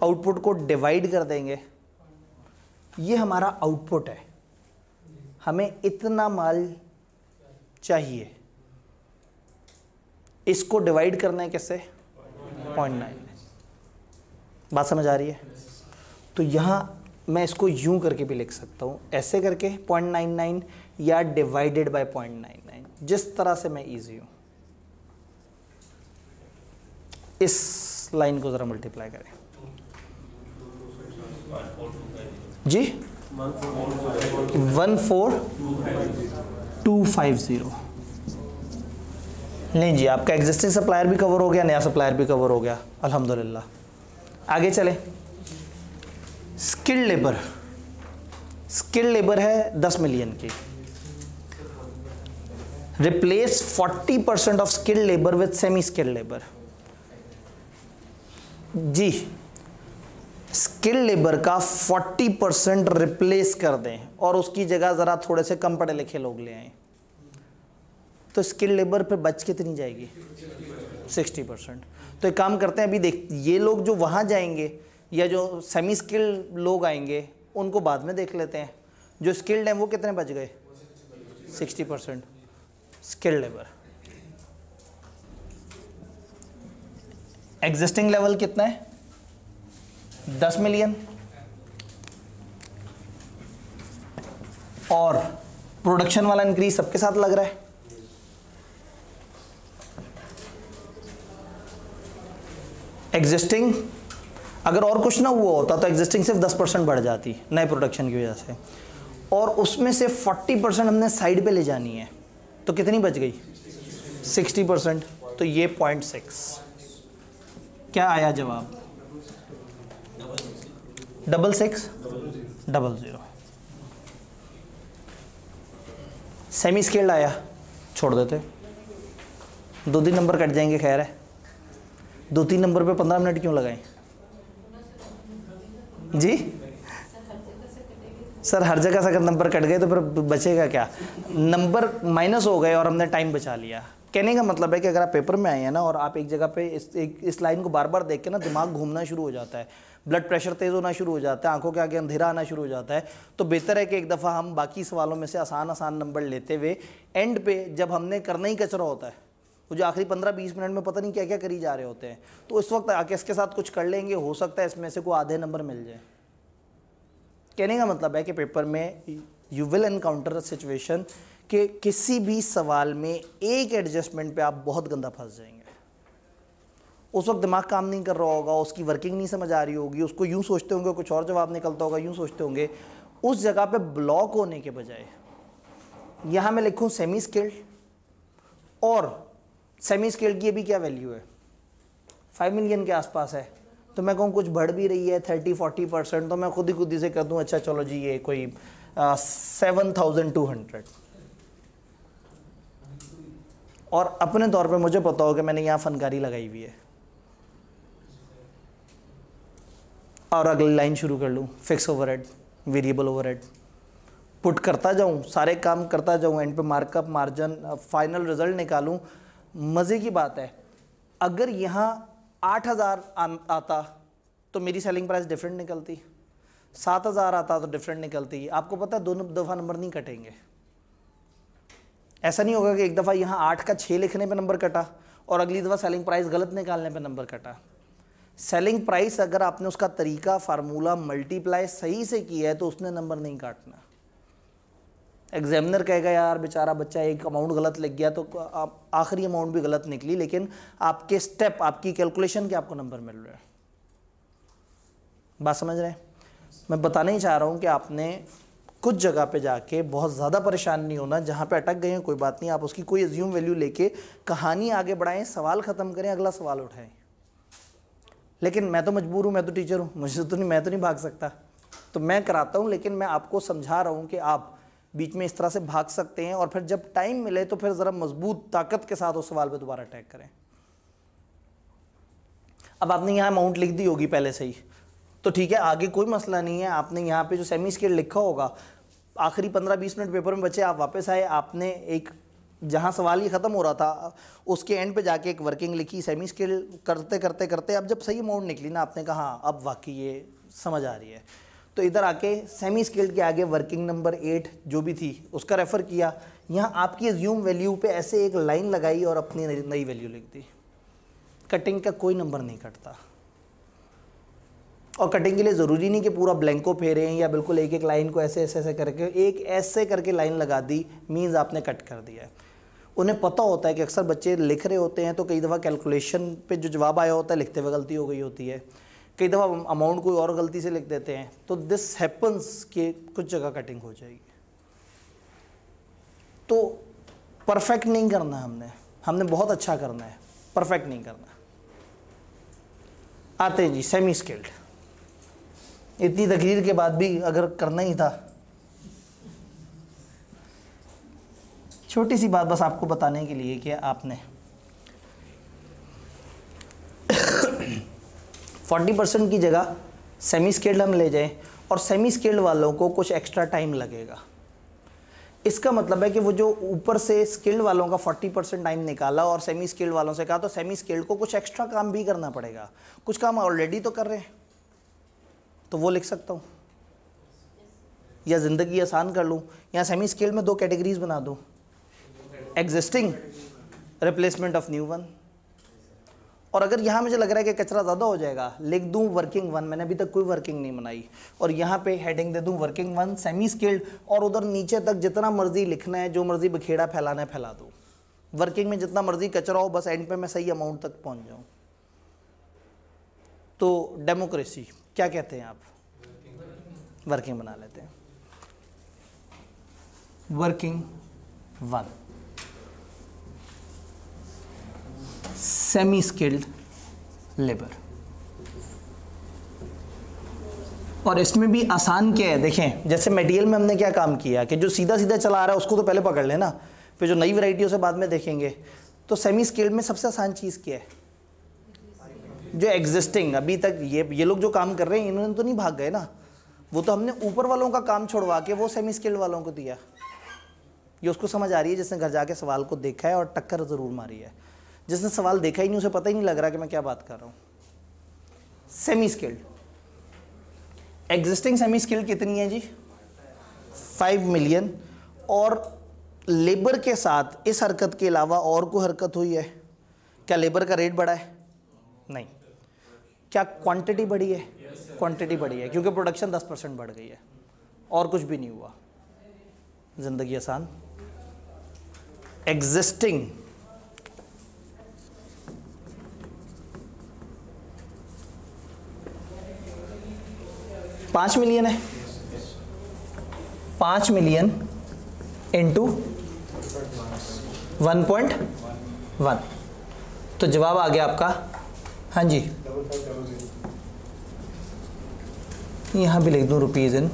आउटपुट को डिवाइड कर देंगे, ये हमारा आउटपुट है। हमें इतना माल चाहिए, इसको डिवाइड करना है किससे, 0.99। बात समझ आ रही है। तो यहाँ मैं इसको यूं करके भी लिख सकता हूँ, ऐसे करके 0.99 या डिवाइडेड बाय 0.99, जिस तरह से मैं इजी हूँ। इस लाइन को ज़रा मल्टीप्लाई करें जी, 14250। नहीं जी, आपका एग्जिस्टिंग सप्लायर भी कवर हो गया, नया सप्लायर भी कवर हो गया, अल्हम्दुलिल्लाह। आगे चले। स्किल्ड लेबर, स्किल्ड लेबर है 10 मिलियन की। Replace 40% of skilled labour with semi skilled labour. जी, स्किल्ड लेबर का 40% रिप्लेस कर दें और उसकी जगह ज़रा थोड़े से कम पढ़े लिखे लोग ले आएँ, तो स्किल्ड लेबर पे बच कितनी जाएगी, 60%। तो एक काम करते हैं, अभी देख, ये लोग जो वहाँ जाएंगे या जो सेमी स्किल्ड लोग आएंगे उनको बाद में देख लेते हैं। जो स्किल्ड हैं वो कितने बच गए, 60%। स्किल्ड लेबर एग्जिस्टिंग लेवल कितना है, 10 मिलियन, और प्रोडक्शन वाला इंक्रीज सबके साथ लग रहा है। एग्जिस्टिंग अगर और कुछ ना हुआ होता तो एग्जिस्टिंग सिर्फ 10% बढ़ जाती नए प्रोडक्शन की वजह से, और उसमें से 40% हमने साइड पे ले जानी है, तो कितनी बच गई, 60%। तो ये 0.6 क्या आया जवाब, 6600। सेमी स्केल्ड आया, छोड़ देते, 2-3 नंबर कट जाएंगे, खैर है। 2-3 नंबर पे 15 मिनट क्यों लगाएं जी? सर हर जगह से अगर नंबर कट गए तो फिर बचेगा क्या? नंबर माइनस हो गए और हमने टाइम बचा लिया। कहने का मतलब है कि अगर आप पेपर में आए हैं ना और आप एक जगह पे इस लाइन को बार बार देख के ना दिमाग घूमना शुरू हो जाता है, ब्लड प्रेशर तेज़ होना शुरू हो जाता है, आंखों के आगे अंधेरा आना शुरू हो जाता है, तो बेहतर है कि एक दफ़ा हम बाकी सवालों में से आसान आसान नंबर लेते हुए एंड पे जब हमने करना ही कचरा होता है, वो जो आखिरी 15-20 मिनट में पता नहीं क्या क्या करी जा रहे होते हैं, तो उस वक्त आके इसके साथ कुछ कर लेंगे, हो सकता है इसमें से कोई आधे नंबर मिल जाए। कहने का मतलब है कि पेपर में you will encounter a situation कि किसी भी सवाल में एक एडजस्टमेंट पे आप बहुत गंदा फंस जाएंगे। उस वक्त दिमाग काम नहीं कर रहा होगा, उसकी वर्किंग नहीं समझ आ रही होगी, उसको यूँ सोचते होंगे कुछ और जवाब निकलता होगा, यूँ सोचते होंगे। उस जगह पे ब्लॉक होने के बजाय यहाँ मैं लिखूँ सेमी स्किल्ड, और सेमी स्किल्ड की अभी क्या वैल्यू है? 5 मिलियन के आसपास है, तो मैं कहूँ कुछ बढ़ भी रही है 30-40%, तो मैं खुद ही से कर दूँ अच्छा चलो जी ये कोई 7,200, और अपने तौर पे मुझे पता हो कि मैंने यहाँ फनकारी लगाई हुई है, और अगली लाइन शुरू कर लूँ fix overhead, variable overhead, put करता जाऊँ, सारे काम करता जाऊँ, एंड पे मार्कअप, मार्जिन, फाइनल रिजल्ट निकालूँ। मज़े की बात है, अगर यहाँ 8,000 आता तो मेरी सेलिंग प्राइस डिफरेंट निकलती, 7,000 आता तो डिफरेंट निकलती। आपको पता है दोनों दफ़ा नंबर नहीं कटेंगे। ऐसा नहीं होगा कि एक दफ़ा यहाँ 8 का 6 लिखने पे नंबर कटा और अगली दफ़ा सेलिंग प्राइस गलत निकालने पे नंबर कटा। सेलिंग प्राइस अगर आपने उसका तरीका, फार्मूला, मल्टीप्लाई सही से किया है तो उसने नंबर नहीं काटना। एग्जामिनर कहेगा यार बेचारा बच्चा एक अमाउंट गलत लिख गया, तो आखिरी अमाउंट भी गलत निकली, लेकिन आपके स्टेप, आपकी कैलकुलेशन के आपको नंबर मिल रहा है। बात समझ रहे हैं? मैं बताना ही चाह रहा हूँ कि आपने कुछ जगह पे जाके बहुत ज़्यादा परेशान नहीं होना। जहाँ पे अटक गए हैं कोई बात नहीं, आप उसकी कोई एज्यूम वैल्यू लेके कहानी आगे बढ़ाएं, सवाल ख़त्म करें, अगला सवाल उठाएं। लेकिन मैं तो मजबूर हूँ, मैं तो टीचर हूँ, मुझे तो नहीं, मैं तो नहीं भाग सकता, तो मैं कराता हूँ, लेकिन मैं आपको समझा रहा हूँ कि आप बीच में इस तरह से भाग सकते हैं, और फिर जब टाइम मिले तो फिर ज़रा मजबूत ताकत के साथ उस सवाल पे दोबारा अटैक करें। अब आपने यहाँ अमाउंट लिख दी होगी पहले से ही, तो ठीक है, आगे कोई मसला नहीं है। आपने यहाँ पे जो सेमी स्किल्ड लिखा होगा, आखिरी 15-20 मिनट पेपर में बचे, आप वापस आए, आपने एक जहाँ सवाल ही ख़त्म हो रहा था उसके एंड पे जाके एक वर्किंग लिखी, सेमी स्किल्ड करते करते करते अब जब सही अमाउंट निकली ना, आपने कहा हाँ अब वाकई ये समझ आ रही है, तो इधर आके सेमी स्किल्ड के आगे वर्किंग नंबर 8 जो भी थी उसका रेफ़र किया, यहाँ आपकी एज्यूम वैल्यू पे ऐसे एक लाइन लगाई और अपनी नई वैल्यू लिख दी। कटिंग का कोई नंबर नहीं कटता, और कटिंग के लिए ज़रूरी नहीं कि पूरा ब्लैंको फेरें या बिल्कुल एक एक लाइन को ऐसे ऐसे ऐसे करके, एक ऐसे करके लाइन लगा दी मीन्स आपने कट कर दिया है। उन्हें पता होता है कि अक्सर बच्चे लिख रहे होते हैं तो कई दफ़ा कैलकुलेशन पे जो जवाब आया होता है लिखते हुए गलती हो गई होती है, कई दफ़ा अमाउंट कोई और गलती से लिख देते हैं, तो दिस हैपन्स कि कुछ जगह कटिंग हो जाएगी। तो परफेक्ट नहीं करना हमने बहुत अच्छा करना है, परफेक्ट नहीं करना। आते हैं जी सेमी स्किल्ड। इतनी तकरीर के बाद भी अगर करना ही था, छोटी सी बात बस आपको बताने के लिए कि आपने 40% की जगह सेमी स्किल्ड हम ले जाएं और सेमी स्किल्ड वालों को कुछ एक्स्ट्रा टाइम लगेगा। इसका मतलब है कि वो जो ऊपर से स्किल्ड वालों का 40% टाइम निकाला और सेमी स्किल्ड वालों से कहा, तो सेमी स्किल्ड को कुछ एक्स्ट्रा काम भी करना पड़ेगा। कुछ काम ऑलरेडी तो कर रहे हैं, तो वो लिख सकता हूँ, या ज़िंदगी आसान कर लूँ। यहाँ सेमी स्किल्ड में 2 कैटेगरीज बना दूँ, existing, replacement of new one. और अगर यहाँ मुझे लग रहा है कि कचरा ज़्यादा हो जाएगा, लिख दूँ वर्किंग 1, मैंने अभी तक कोई वर्किंग नहीं बनाई, और यहाँ पे हेडिंग दे दूँ वर्किंग 1 सेमी स्किल्ड, और उधर नीचे तक जितना मर्जी लिखना है, जो मर्जी बखेड़ा फैलाना है फैला दूँ। वर्किंग में जितना मर्जी कचरा हो, बस एंड पे मैं सही अमाउंट तक पहुँच जाऊँ। तो डेमोक्रेसी क्या कहते हैं आप? वर्किंग बना लेते हैं, वर्किंग 1 सेमी स्किल्ड लेबर। और इसमें भी आसान क्या है, देखें जैसे मटेरियल में हमने क्या काम किया कि जो सीधा सीधा चला रहा है उसको तो पहले पकड़ लेना, फिर जो नई वैरायटियों से बाद में देखेंगे। तो सेमी स्किल्ड में सबसे आसान चीज़ क्या है? जो एग्जिस्टिंग अभी तक ये लोग जो काम कर रहे हैं इन्होंने तो नहीं भाग गए ना, वो तो हमने ऊपर वालों का काम छोड़वा के वो सेमी स्किल्ड वालों को दिया। ये उसको समझ आ रही है जिसने घर जाके सवाल को देखा है और टक्कर ज़रूर मारी है। जिसने सवाल देखा ही नहीं उसे पता ही नहीं लग रहा कि मैं क्या बात कर रहा हूँ। Semi skilled, existing semi skilled कितनी है जी? 5 मिलियन। और लेबर के साथ इस हरकत के अलावा और कोई हरकत हुई है? क्या लेबर का रेट बढ़ा है? नहीं। क्या क्वांटिटी बढ़ी है? क्वांटिटी बढ़ी है क्योंकि प्रोडक्शन 10% बढ़ गई है, और कुछ भी नहीं हुआ। जिंदगी आसान। एग्जिस्टिंग $5 मिलियन है, 5 मिलियन इंटू 1.1, तो जवाब आ गया आपका। हाँ जी, यहाँ भी लिख दूँ ₹000,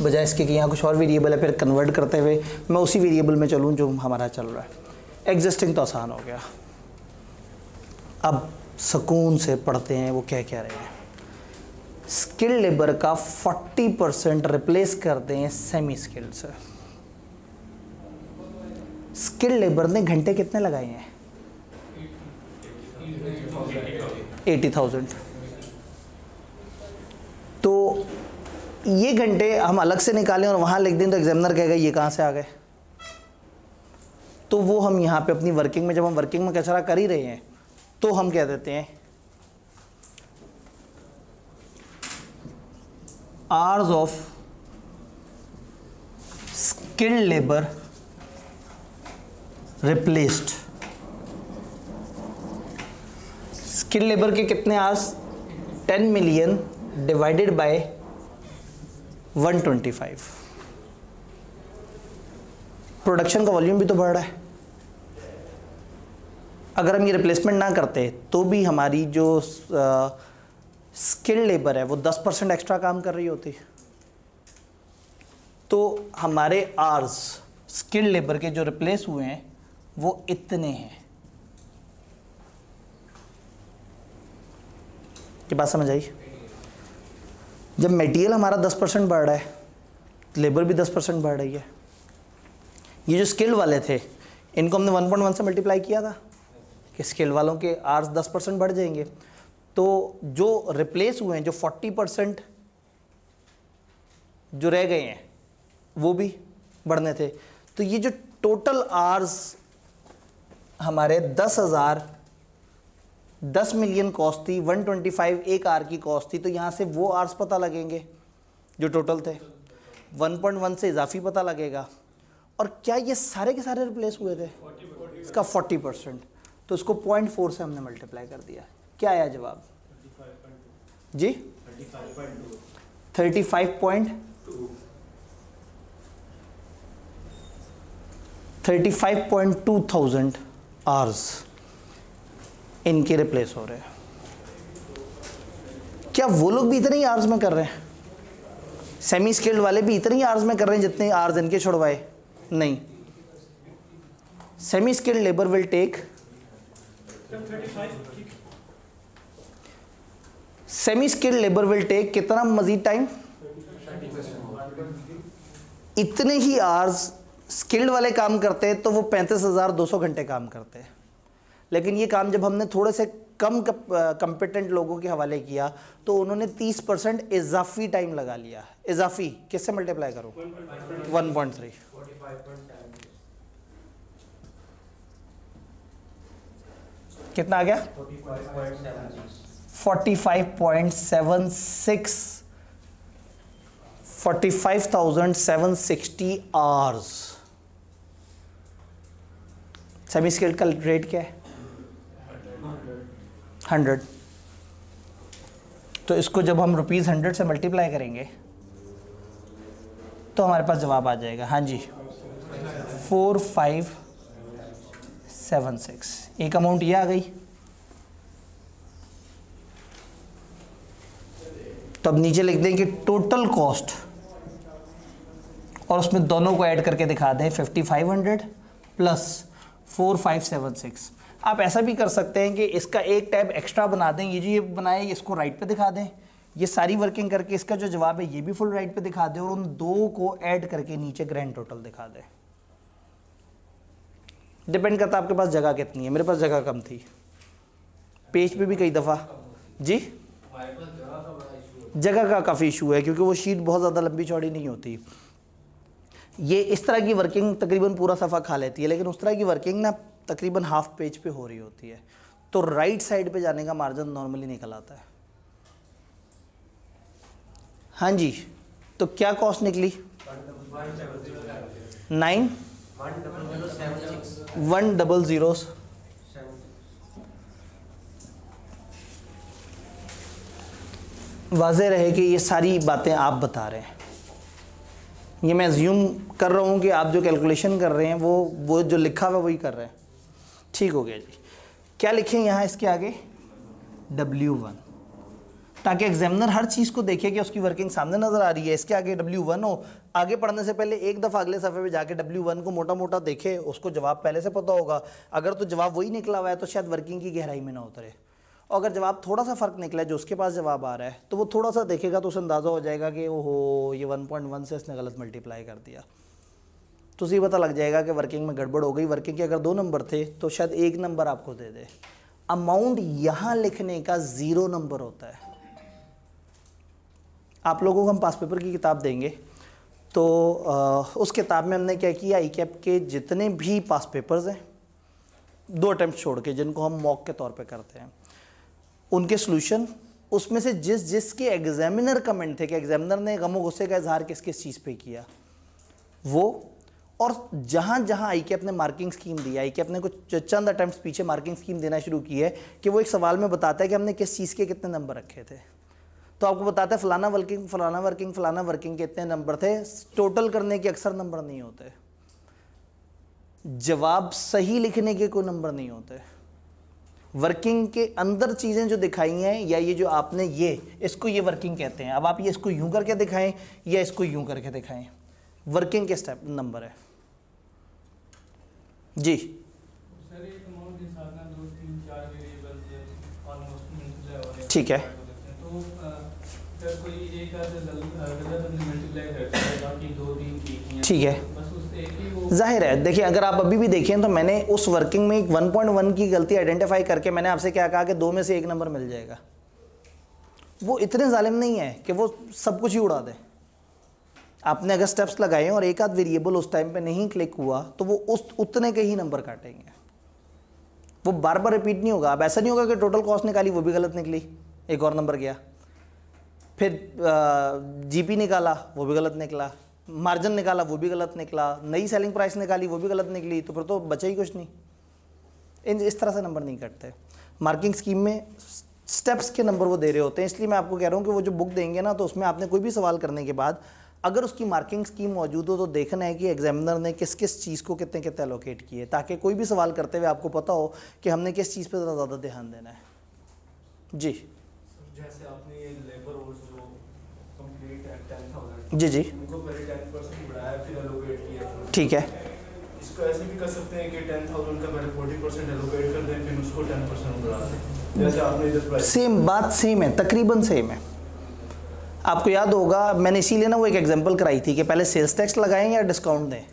बजाय इसके कि यहाँ कुछ और वेरिएबल है, फिर कन्वर्ट करते हुए मैं उसी वेरिएबल में चलूँ जो हमारा चल रहा है। एग्जिस्टिंग तो आसान हो गया। अब सुकून से पढ़ते हैं वो क्या कह रहे हैं। स्किल्ड लेबर का 40% रिप्लेस करते हैं सेमी स्किल्ड से। स्किल्ड लेबर ने घंटे कितने लगाए हैं? 80,000। तो ये घंटे हम अलग से निकालें और वहाँ लिख दें तो एग्जामिनर कहेगा ये कहाँ से आ गए। तो वो हम यहाँ पे अपनी वर्किंग में, जब हम वर्किंग में कचरा कर ही रहे हैं तो हम कह देते हैं hours of skilled labour replaced. Skilled labour के कितने hours? 10 million divided by 125। Production का वॉल्यूम भी तो बढ़ रहा है। अगर हम ये रिप्लेसमेंट ना करते तो भी हमारी जो स्किल्ड लेबर है वो 10% एक्स्ट्रा काम कर रही होती। तो हमारे आवर्स स्किल्ड लेबर के जो रिप्लेस हुए हैं वो इतने हैं। ये बात समझ आई? जब मटेरियल हमारा 10% बढ़ रहा है, लेबर भी 10% बढ़ रही है। ये जो स्किल्ड वाले थे इनको हमने 1.1 से मल्टीप्लाई किया था कि स्किल्ड वालों के आवर्स 10% बढ़ जाएंगे। तो जो रिप्लेस हुए हैं, जो 40% जो रह गए हैं वो भी बढ़ने थे। तो ये जो टोटल आवर्स हमारे 10 मिलियन कॉस्ट थी, 125 एक आवर की कॉस्ट थी। तो यहाँ से वो आवर्स पता लगेंगे जो टोटल थे, 1.1 से इजाफी पता लगेगा। और क्या ये सारे के सारे रिप्लेस हुए थे? इसका 40%। तो इसको 0.4 से हमने मल्टीप्लाई कर दिया। क्या आया जवाब जी? 35.2 थाउजेंड आवर्स इनके रिप्लेस हो रहे हैं। क्या वो लोग भी इतने ही आवर्स में कर रहे हैं? सेमी स्किल्ड वाले भी इतने ही आवर्स में कर रहे हैं जितने आवर्स इनके छुड़वाए? नहीं। Semi skilled labour will take कितना मजीद टाइम? इतने ही आवर्स स्किल्ड वाले काम करते हैं तो वो 35,200 घंटे काम करते हैं। लेकिन ये काम जब हमने थोड़े से कम कंपिटेंट लोगों के हवाले किया तो उन्होंने 30% इजाफी टाइम लगा लिया। इजाफी किससे मल्टीप्लाई करो? 1.3। कितना आ गया? 45,760 आवर्स। सेमी स्किल्ड का रेट क्या है? 100। तो इसको जब हम ₹100 से मल्टीप्लाई करेंगे तो हमारे पास जवाब आ जाएगा। हाँ जी, 4576। एक अमाउंट ये आ गई। तो अब नीचे लिख दें कि टोटल कॉस्ट और उसमें दोनों को ऐड करके दिखा दें 5500 प्लस 4576। आप ऐसा भी कर सकते हैं कि इसका एक टैब एक्स्ट्रा बना दें, ये जो ये बनाए इसको राइट पे दिखा दें, ये सारी वर्किंग करके इसका जो जवाब है ये भी फुल राइट पे दिखा दें, और उन दो को ऐड करके नीचे ग्रैंड टोटल दिखा दें। डिपेंड करता है आपके पास जगह कितनी है, मेरे पास जगह कम थी, पेज पे भी कई दफ़ा जी जगह का काफ़ी इशू है, क्योंकि वो शीट बहुत ज़्यादा लंबी चौड़ी नहीं होती। ये इस तरह की वर्किंग तकरीबन पूरा सफ़ा खा लेती है, लेकिन उस तरह की वर्किंग ना तकरीबन हाफ पेज पे हो रही होती है, तो राइट साइड पे जाने का मार्जिन नॉर्मली निकल आता है। हाँ जी, तो क्या कॉस्ट निकली? 9,100 वाज़ेह रहे कि ये सारी बातें आप बता रहे हैं, ये मैं अज्यूम कर रहा हूँ कि आप जो कैलकुलेशन कर रहे हैं वो जो लिखा हुआ वही कर रहे हैं। ठीक हो गया जी। क्या लिखें यहाँ इसके आगे? W1, ताकि एग्जामिनर हर चीज़ को देखे कि उसकी वर्किंग सामने नज़र आ रही है। इसके आगे W1 हो, आगे पढ़ने से पहले एक दफ़ा अगले सफ़े पे जाके W1 को मोटा मोटा देखे, उसको जवाब पहले से पता होगा। अगर तो जवाब वही निकला हुआ है तो शायद वर्किंग की गहराई में ना उतरे, और अगर जवाब थोड़ा सा फ़र्क निकला है जो उसके पास जवाब आ रहा है तो वो थोड़ा सा देखेगा तो उसे अंदाज़ा हो जाएगा कि ओहो ये 1.1 से इसने गलत मल्टीप्लाई कर दिया, तो उसे पता लग जाएगा कि वर्किंग में गड़बड़ हो गई। वर्किंग के अगर 2 नंबर थे तो शायद 1 नंबर आपको दे दे। अमाउंट यहाँ लिखने का 0 नंबर होता है। आप लोगों को हम पास पेपर की किताब देंगे, तो उस किताब में हमने क्या किया, ICAP के जितने भी पास पेपर्स हैं 2 अटैम्प्ट छोड़ के, जिनको हम मॉक के तौर पे करते हैं, उनके सॉल्यूशन, उसमें से जिसके एग्जामिनर कमेंट थे कि एग्जामिनर ने गम गुस्से का इजहार किस किस चीज़ पे किया वो, और जहाँ जहाँ ICAP ने मार्किंग स्कीम दी, ICAP ने कुछ चंद अटैम्प्ट्स पीछे मार्किंग स्कीम देना शुरू की है कि वो एक सवाल में बताता है कि हमने किस चीज़ के कितने नंबर रखे थे। तो आपको बताता है फलाना वर्किंग फलाना वर्किंग फलाना वर्किंग के इतने नंबर थे। टोटल करने के अक्सर नंबर नहीं होते, जवाब सही लिखने के कोई नंबर नहीं होते। वर्किंग के अंदर चीज़ें जो दिखाई हैं, या ये जो आपने इसको ये वर्किंग कहते हैं। अब आप ये इसको यूं करके दिखाएं या इसको यूं करके दिखाएं, वर्किंग के स्टेप नंबर है जी। सर एक अमाउंट के साथ ना 2, 3, 4 वेरिएबल्स ऑलमोस्ट मल्टीप्लाई हो रहे हैं, ठीक है। तो सर कोई एक आध गलत हमने मल्टीप्लाई कर दिया, बाकी 2, 3 ठीक हैं, ठीक है, बस उससे एक ही वो जाहिर है। देखिए अगर आप अभी भी देखें तो मैंने उस वर्किंग में 1.1 की गलती आइडेंटिफाई करके मैंने आपसे क्या कहा कि 2 में से 1 नंबर मिल जाएगा। वो इतने जालिम नहीं है कि वो सब कुछ ही उड़ा दे। आपने अगर स्टेप्स लगाए और एक आध वेरिएबल उस टाइम पे नहीं क्लिक हुआ तो वो उतने के ही नंबर काटेंगे, वो बार बार रिपीट नहीं होगा। अब ऐसा नहीं होगा कि टोटल कॉस्ट निकाली वो भी गलत निकली, एक और नंबर गया, फिर GP निकाला वो भी गलत निकला, मार्जिन निकाला वो भी गलत निकला, नई सेलिंग प्राइस निकाली वो भी गलत निकली, तो फिर तो बचा ही कुछ नहीं। इस तरह से नंबर नहीं कटते। मार्किंग स्कीम में स्टेप्स के नंबर वो दे रहे होते हैं। इसलिए मैं आपको कह रहा हूँ कि वो जो बुक देंगे ना, तो उसमें आपने कोई भी सवाल करने के बाद अगर उसकी मार्किंग स्कीम मौजूद हो तो देखना है कि एग्जामिनर ने किस किस चीज़ को कितने कितने एलोकेट किए, ताकि कोई भी सवाल करते हुए आपको पता हो कि हमने किस चीज़ पर ज़्यादा ध्यान देना है जी। जैसे आपने ये लेबर और जो कंप्लीट है 10,000 जी जी, उनको पहले 10% बढ़ाया फिर एलोकेट किया, ठीक है। इसको ऐसे भी कर सकते हैं कि 10,000 का पहले 40% एलोकेट कर दें फिर उसको 10% बढ़ा दें, जैसे आपने इधर प्राइस। सेम बात सेम है, तकरीबन सेम है। आपको याद होगा मैंने इसीलिए ना वो एक एग्जांपल कराई थी कि पहले सेल्स टैक्स लगाएं या डिस्काउंट दें।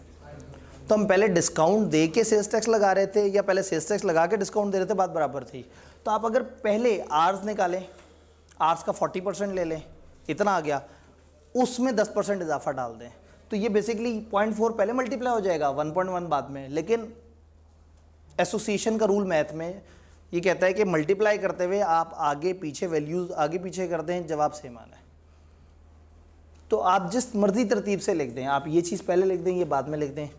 तो हम पहले डिस्काउंट दे के सेल्स टैक्स लगा रहे थे या पहले सेल्स टैक्स लगा के डिस्काउंट दे रहे थे, बात बराबर थी। तो आप अगर पहले आर्स निकालें, आर्स का 40% ले लें, इतना आ गया, उसमें 10% इजाफा डाल दें, तो ये बेसिकली 0.4 पहले मल्टीप्लाई हो जाएगा, 1.1 बाद में। लेकिन एसोसिएशन का रूल मैथ में ये कहता है कि मल्टीप्लाई करते हुए आप आगे पीछे वैल्यूज़ आगे पीछे कर दें, जवाब सेम आना है। तो आप जिस मर्जी तरतीब से लिख दें, आप ये चीज़ पहले लिख दें, ये बाद में लिख दें।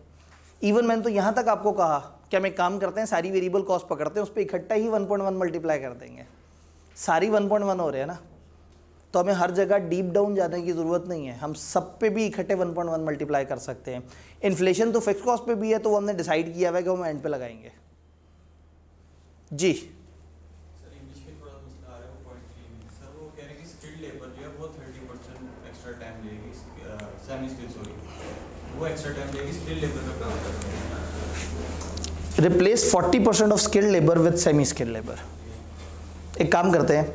इवन मैंने तो यहाँ तक आपको कहा कि हम एक काम करते हैं, सारी वेरिएबल कॉस्ट पकड़ते हैं, उस पर इकट्ठा ही 1.1 मल्टीप्लाई कर देंगे। सारी 1.1 हो रहे हैं ना, तो हमें हर जगह डीप डाउन जाने की ज़रूरत नहीं है, हम सब पे भी इकट्ठे 1.1 मल्टीप्लाई कर सकते हैं। इन्फ्लेशन तो फिक्स कॉस्ट पे भी है, तो वो हमने डिसाइड किया हुआ है कि हम एंड पे लगाएंगे जी। सर इंग्लिश के थोड़ा मसला आ रहा है वो पॉइंट की नहीं। सर वो कह रहे हैं कि स्किल्ड लेबर जो है वो 30% एक्स्ट्रा टाइम लेगी, सेमी स्किल सॉरी, वो एक्स्ट्रा टाइम लेगी स्किल्ड लेबर का काम करने में। Replace 40% of skilled labour with semi skilled labour. एक काम करते हैं,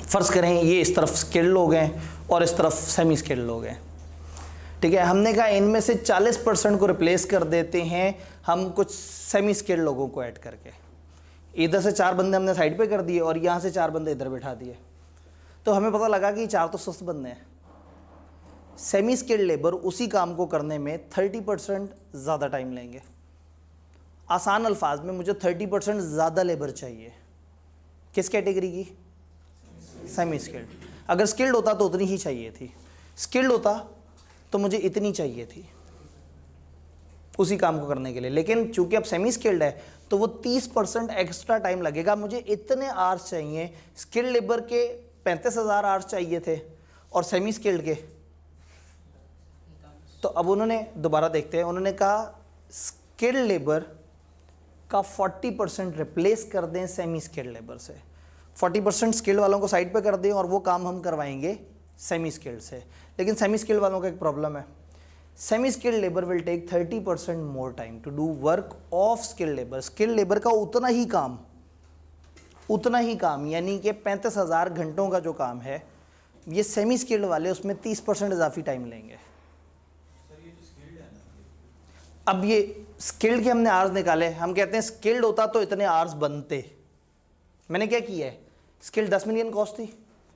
फर्ज करें ये इस तरफ स्किल्ड लोग हैं और इस तरफ सेमी स्किल्ड लोग हैं, ठीक है। हमने कहा इनमें से 40% को रिप्लेस कर देते हैं हम कुछ सेमी स्किल्ड लोगों को ऐड करके। इधर से 4 बंदे हमने साइड पे कर दिए और यहाँ से 4 बंदे इधर बैठा दिए, तो हमें पता लगा कि 4 तो सुस्त बंदे हैं। सेमी स्किल्ड लेबर उसी काम को करने में 30% ज़्यादा टाइम लेंगे। आसान अल्फाज में मुझे 30% ज़्यादा लेबर चाहिए। किस कैटेगरी की? Semi skilled. अगर स्किल्ड होता तो उतनी ही चाहिए थी, स्किल्ड होता तो मुझे इतनी चाहिए थी उसी काम को करने के लिए। लेकिन चूंकि अब सेमी स्किल्ड है तो वो 30% एक्स्ट्रा टाइम लगेगा। मुझे इतने आवर्स चाहिए, स्किल्ड लेबर के 35,000 आवर्स चाहिए थे और सेमी स्किल्ड के, तो अब उन्होंने दोबारा देखते हैं, उन्होंने कहा स्किल्ड लेबर का 40% रिप्लेस कर दें सेमी स्किल्ड लेबर से। 40% स्किल्ड वालों को साइड पे कर दें और वो काम हम करवाएंगे सेमी स्किल्ड से। लेकिन सेमी स्किल्ड वालों का एक प्रॉब्लम है, semi skilled labour will take 30% more time to do work of skilled labour. Skilled labour का उतना ही काम यानी कि 35,000 घंटों का जो काम है, ये सेमी स्किल्ड वाले उसमें 30% इजाफी टाइम लेंगे। अब ये स्किल्ड के हमने आवर्स निकाले, हम कहते हैं स्किल्ड होता तो इतने आवर्स बनते। मैंने क्या किया है, स्किल्ड 10 मिलियन कॉस्ट थी,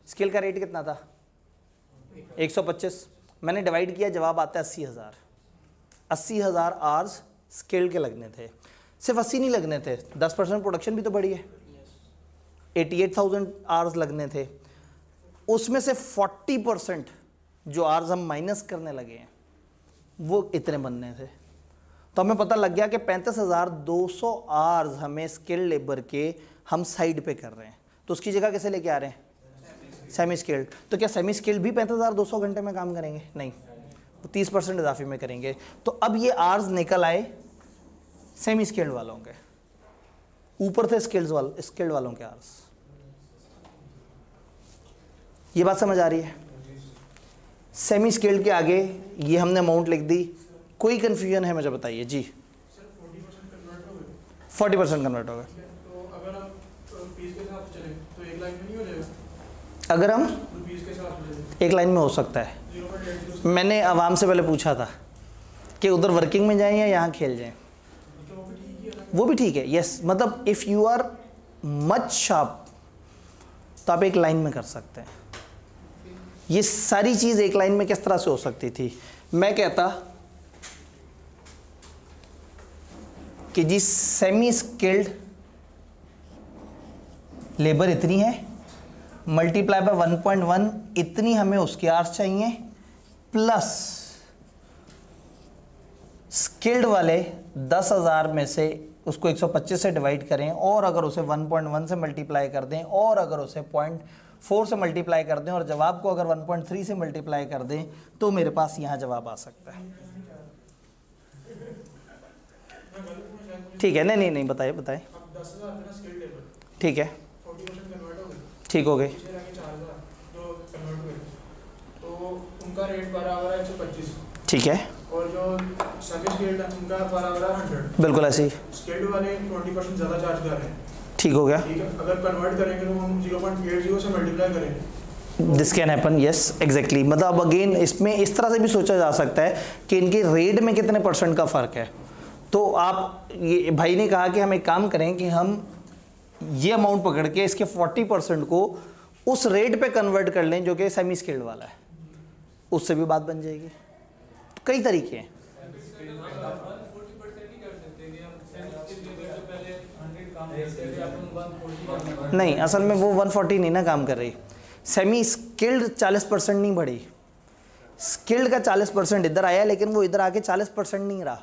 स्किल का रेट कितना था 125, मैंने डिवाइड किया, जवाब आता है 80,000। 80,000 आवर्स स्किल्ड के लगने थे। सिर्फ 80 नहीं लगने थे, 10% प्रोडक्शन भी तो बढ़ी है, 88,000 आवर्स लगने थे। उसमें से 40% जो आवर्स हम माइनस करने लगे हैं वो इतने बनने थे। तो हमें पता लग गया कि 35,200 आवर्स हमें स्किल्ड लेबर के हम साइड पे कर रहे हैं, तो उसकी जगह कैसे लेके आ रहे हैं सेमी स्किल्ड। तो क्या सेमी स्किल्ड भी 35,200 घंटे में काम करेंगे? नहीं, वो 30% इजाफे में करेंगे। तो अब ये आवर्स निकल आए सेमी स्किल्ड वालों के, ऊपर थे स्किल्ड वालों के आवर्स। ये बात समझ आ रही है? सेमी स्किल्ड के आगे ये हमने अमाउंट लिख दी। कोई कंफ्यूजन है मुझे बताइए जी? 40% कन्वर्ट हो गए। तो अगर हम फीस के साथ चले तो 1 लाख में नहीं हो जाएगा? अगर हम फीस के साथ चले 1 लाइन में हो सकता है। मैंने आवाम से पहले पूछा था कि उधर वर्किंग में जाएं या यहाँ खेल जाएं, वो भी ठीक है। यस, मतलब if you are much sharp तो आप 1 लाइन में कर सकते हैं। ये सारी चीज़ 1 लाइन में किस तरह से हो सकती थी? मैं कहता कि जी सेमी स्किल्ड लेबर इतनी है, मल्टीप्लाई बाय 1.1 इतनी हमें उसके आवर्स चाहिए, प्लस स्किल्ड वाले 10,000 में से उसको 125 से डिवाइड करें और अगर उसे 1.1 से मल्टीप्लाई कर दें और अगर उसे 0.4 से मल्टीप्लाई कर दें और जवाब को अगर 1.3 से मल्टीप्लाई कर दें तो मेरे पास यहाँ जवाब आ सकता है। ठीक है, नहीं बताइए। 10,000 देना स्किल्ड लेबर, ठीक है, 40% कन्वर्ट हो गए, ठीक हो गई। 4,000 जो कन्वर्ट हुए तो उनका रेट बराबर है 125, ठीक है, और जो सेमी स्किल्ड है उनका बराबर है 100। बिल्कुल ऐसे ही। स्किल्ड वाले 20% ज़्यादा चार्ज कर रहे हैं, ठीक हो गया। ठीक है। अगर कन्वर्ट करेंगे तो हम 0.80 से मल्टीप्लाई करेंगे। This can happen, yes exactly. मतलब अब अगेन इसमें इस तरह से भी सोचा जा सकता है कि इनके रेट में कितने % का फ़र्क है। तो आप, ये भाई ने कहा कि हम एक काम करें कि हम ये अमाउंट पकड़ के इसके 40% को उस रेट पे कन्वर्ट कर लें जो कि सेमी स्किल्ड वाला है, उससे भी बात बन जाएगी। तो कई तरीके हैं। नहीं, असल में वो 140 नहीं ना काम कर रही। सेमी स्किल्ड 40% नहीं बढ़ी, स्किल्ड का 40% इधर आया, लेकिन वो इधर आके 40% नहीं रहा,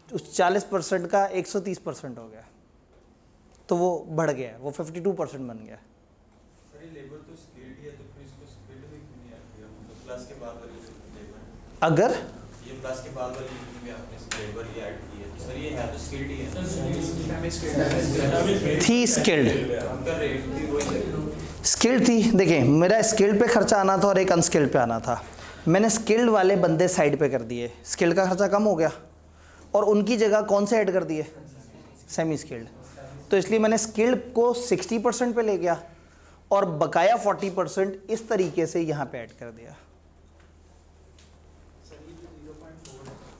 उस 40% का 130% हो गया, तो वो बढ़ गया, वो 52% बन गया। सर ये लेबर तो स्किल्ड ही है, तो फिर इसको स्किल्ड भी क्यों नहीं ऐड किया? मतलब प्लस के बाद वाली लेबर, अगर ये प्लस के बाद वाली में आपने लेबर ये ऐड की है, सर ये है तो स्किल्ड ही है। थी स्किल्ड, उनका रेट भी वही है। स्किल्ड थी। देखिए, मेरा स्किल्ड पे खर्चा आना था और एक अनस्किल्ड पे आना था। मैंने स्किल्ड वाले बंदे साइड पे कर दिए, स्किल्ड का खर्चा कम हो गया, और उनकी जगह कौन से ऐड कर दिए, सेमी स्किल्ड। तो इसलिए मैंने स्किल्ड को 60% पे ले गया और बकाया 40% इस तरीके से यहाँ पे ऐड कर दिया।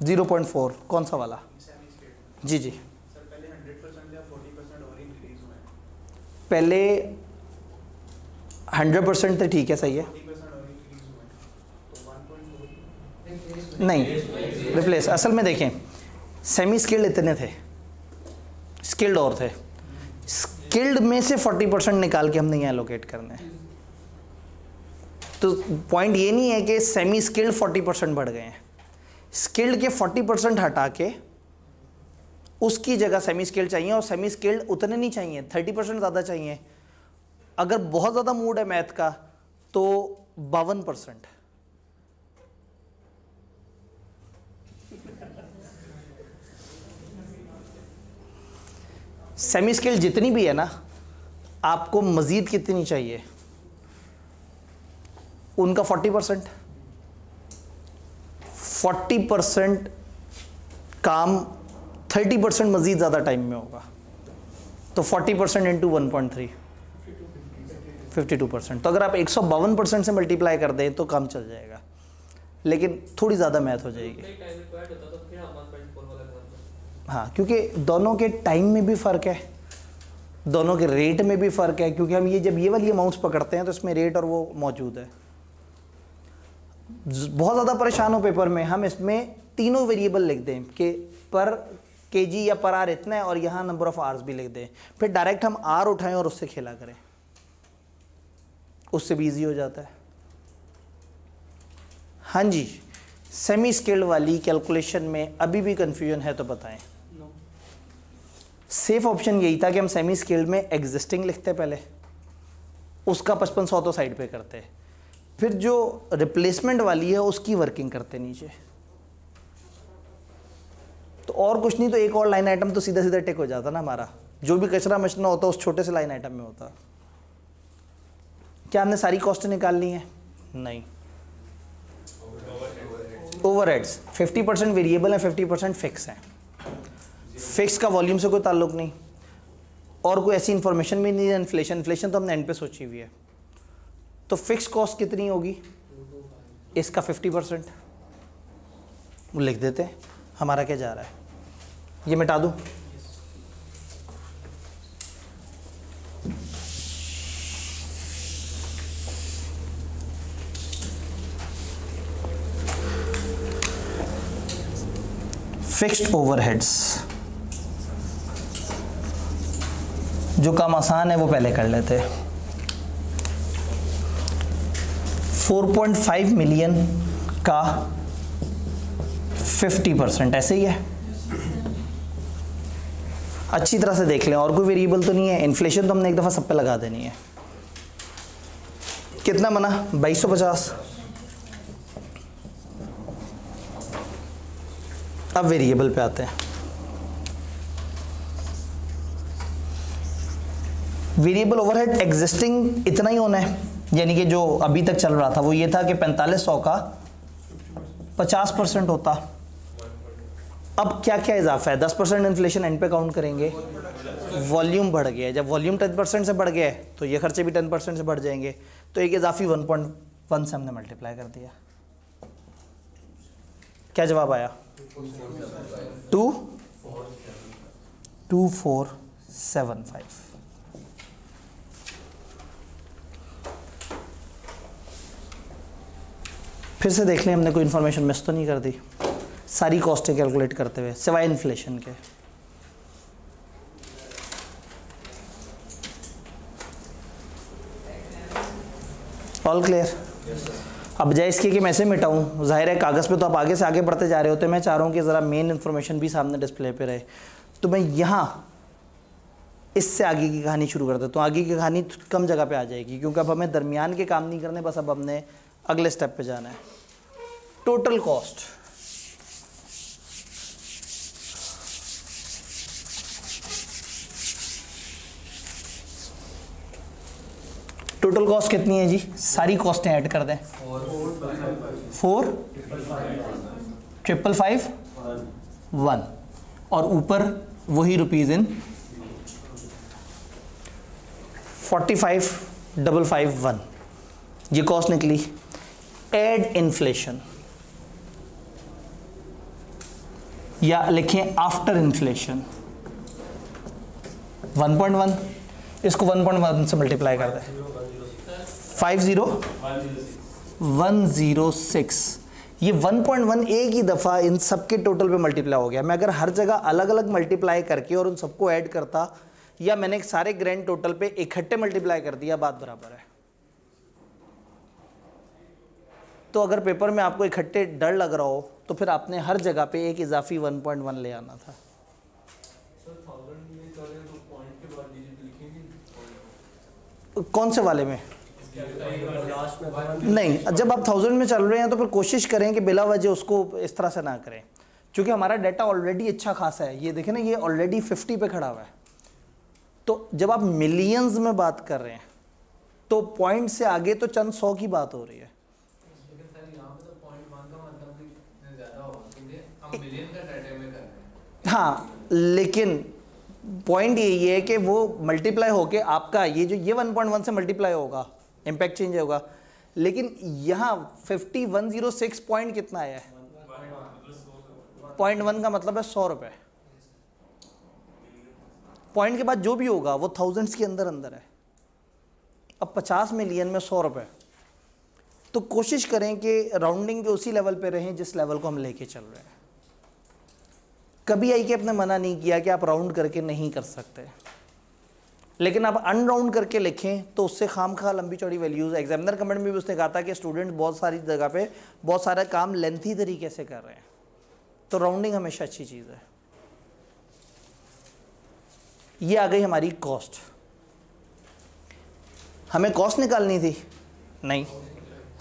0.4 कौन सा वाला? जी जी सर पहले 100% या 40% और इंक्रीज हुआ है। पहले 100% तो ठीक है, सही है। 40% और इंक्रीज हुआ है तो 1.4 नहीं रिप्लेस, असल में देखें सेमी स्किल्ड इतने थे, स्किल्ड और थे, स्किल्ड में से 40% निकाल के हमने यहाँ एलोकेट करने हैं। तो पॉइंट ये नहीं है कि सेमी स्किल्ड 40% बढ़ गए हैं, स्किल्ड के 40% हटा के उसकी जगह सेमी स्किल्ड चाहिए, और सेमी स्किल्ड उतने नहीं चाहिए, 30% ज़्यादा चाहिए। अगर बहुत ज़्यादा मूड है मैथ का तो 52%। सेमी स्किल्ड जितनी भी है ना, आपको मज़ीद कितनी चाहिए, उनका 40%। 40% काम 30% मज़ीद ज़्यादा टाइम में होगा, तो 40% इंटू 1.3 52%। तो अगर आप 152% से मल्टीप्लाई कर दें तो काम चल जाएगा, लेकिन थोड़ी ज़्यादा मैथ हो जाएगी। हाँ, क्योंकि दोनों के टाइम में भी फ़र्क है, दोनों के रेट में भी फ़र्क है, क्योंकि हम ये जब ये वाली अमाउंट्स पकड़ते हैं तो इसमें रेट और वो मौजूद है। बहुत ज़्यादा परेशान हो पेपर में, हम इसमें तीनों वेरिएबल लिख दें कि पर केजी या पर आर इतना है, और यहाँ नंबर ऑफ आवर्स भी लिख दें, फिर डायरेक्ट हम आर उठाएं और उससे खेला करें, उससे भी ईजी हो जाता है। हाँ जी, सेमी स्किल्ड वाली कैलकुलेशन में अभी भी कंफ्यूजन है तो बताएं। सेफ ऑप्शन यही था कि हम सेमी स्किल्ड में एग्जिस्टिंग लिखते पहले, उसका 5500 तो साइड पे करते, फिर जो रिप्लेसमेंट वाली है उसकी वर्किंग करते नीचे। तो और कुछ नहीं, तो एक और लाइन आइटम तो सीधा सीधा टिक हो जाता ना हमारा, जो भी कचरा मचना होता उस छोटे से लाइन आइटम में होता। क्या हमने सारी कॉस्ट निकाल ली है? नहीं। ओवरहेड्स 50% वेरिएबल है, 50% फिक्स है। फिक्स का वॉल्यूम से कोई ताल्लुक नहीं, और कोई ऐसी इंफॉर्मेशन भी नहीं है। इन्फ्लेशन तो हमने एंड पे सोची हुई है। तो फिक्स कॉस्ट कितनी होगी? इसका 50% लिख देते हैं। हमारा क्या जा रहा है, ये मिटा दूं? फिक्स्ड ओवरहेड्स, जो काम आसान है वो पहले कर लेते हैं। 4.5 मिलियन का 50% ऐसे ही है। अच्छी तरह से देख लें, और कोई वेरिएबल तो नहीं है। इन्फ्लेशन तो हमने एक दफ़ा सब पे लगा देनी है। कितना बना? 2250। अब वेरिएबल पे आते हैं। वेरिएबल ओवरहेड एग्जिस्टिंग इतना ही होना है, यानी कि जो अभी तक चल रहा था वो ये था कि 4500 का 50% होता। अब क्या क्या इजाफा है? 10% इन्फ्लेशन एंड पे काउंट करेंगे, वॉल्यूम बढ़ गया। जब वॉल्यूम 10% से बढ़ गया है तो ये खर्चे भी 10% से बढ़ जाएंगे, तो एक इजाफी 1.1 से हमने मल्टीप्लाई कर दिया। क्या जवाब आया? 2475। फिर से देख लें हमने कोई इन्फॉर्मेशन मिस तो नहीं कर दी, सारी कॉस्टें कैलकुलेट करते हुए सिवाय इन्फ्लेशन के। All clear? अब बजाय इसके कि मैं ऐसे मिटाऊँ, जाहिर है कागज़ पे तो आप आगे से आगे बढ़ते जा रहे होते, मैं चाह रहा हूँ कि ज़रा मेन इन्फॉर्मेशन भी सामने डिस्प्ले पे रहे, तो मैं यहाँ इससे आगे की कहानी शुरू कर देता हूँ। आगे की कहानी कम जगह पे आ जाएगी, क्योंकि अब हमें दरमियान के काम नहीं करने, बस अब हमने अगले स्टेप पे जाना है। टोटल कॉस्ट, टोटल कॉस्ट कितनी है जी? सारी कॉस्टें ऐड कर दें। 4 555 1 और ऊपर वही रुपीज़ इन 45,551, ये कॉस्ट निकली। एड इन्फ्लेशन या लिखें आफ्टर इन्फ्लेशन 1.1, इसको 1.1 से मल्टीप्लाई कर दें 50,106। ये 1.1 एक ही दफ़ा इन सब के टोटल पे मल्टीप्लाई हो गया। मैं अगर हर जगह अलग अलग मल्टीप्लाई करके और उन सबको ऐड करता, या मैंने सारे ग्रैंड टोटल पे इकट्ठे मल्टीप्लाई कर दिया, बात बराबर है। तो अगर पेपर में आपको इकट्ठे डर लग रहा हो तो फिर आपने हर जगह पे एक इजाफी 1.1 ले आना था। कौन से वाले में? नहीं, जब आप 1000 में चल रहे हैं तो फिर कोशिश करें कि बिला वजह उसको इस तरह से ना करें, क्योंकि हमारा डाटा ऑलरेडी अच्छा खासा है। ये देखें ना, ये ऑलरेडी 50 पे खड़ा हुआ है। तो जब आप मिलियंस में बात कर रहे हैं तो पॉइंट से आगे तो चंद 100 की बात हो रही है। हाँ, लेकिन पॉइंट यही है कि वो मल्टीप्लाई होके आपका ये 1.1 से मल्टीप्लाई होगा, इम्पैक्ट चेंज होगा। लेकिन यहाँ 5106 पॉइंट कितना आया है? 0.1 का मतलब है 100 रुपये। पॉइंट के बाद जो भी होगा वो थाउजेंड्स के अंदर अंदर है। अब 50 मिलियन में 100 रुपये, तो कोशिश करें कि राउंडिंग के उसी लेवल पे रहें जिस लेवल को हम लेके चल रहे हैं। कभी आई के अपने मना नहीं किया कि आप राउंड करके नहीं कर सकते, लेकिन आप अनराउंड करके लिखें तो उससे खामखा लंबी चौड़ी वैल्यूज़। एग्जामिनर कमेंट में भी उसने कहा था कि स्टूडेंट बहुत सारी जगह पे बहुत सारा काम लेंथी तरीके से कर रहे हैं, तो राउंडिंग हमेशा अच्छी चीज़ है। ये आ गई हमारी कॉस्ट। हमें कॉस्ट निकालनी थी? नहीं,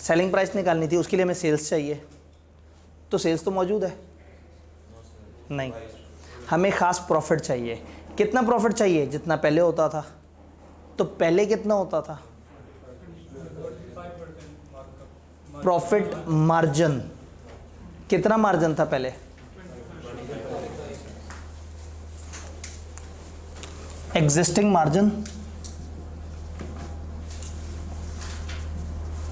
सेलिंग प्राइस निकालनी थी। उसके लिए हमें सेल्स चाहिए, तो सेल्स तो मौजूद है। नहीं, हमें ख़ास प्रॉफिट चाहिए। कितना प्रॉफिट चाहिए? जितना पहले होता था। तो पहले कितना होता था? Profit margin. कितना मार्जिन था पहले? Existing margin.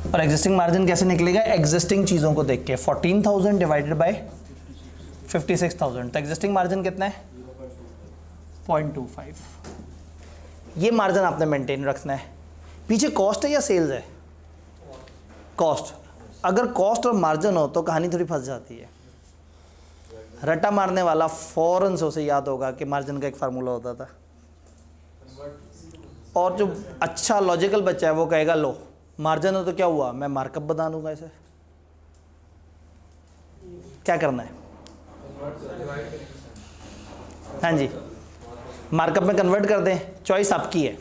और एग्जिस्टिंग मार्जिन कैसे निकलेगा? एग्जिस्टिंग चीज़ों को देख के 14,000 डिवाइडेड बाय 56,000। तो एग्जिस्टिंग मार्जिन कितना है? 0.25। ये मार्जिन आपने मेंटेन रखना है। पीछे कॉस्ट है या सेल्स है? कॉस्ट। अगर कॉस्ट और मार्जिन हो तो कहानी थोड़ी फंस जाती है। रट्टा मारने वाला फौरन से उसे याद होगा कि मार्जिन का एक फार्मूला होता था, और जो अच्छा लॉजिकल बच्चा है वो कहेगा लो मार्जिन हो तो क्या हुआ, मैं मार्कअप बता दूंगा इसे। क्या करना है? हाँ जी, मार्कअप में कन्वर्ट कर दें, चॉइस आपकी है।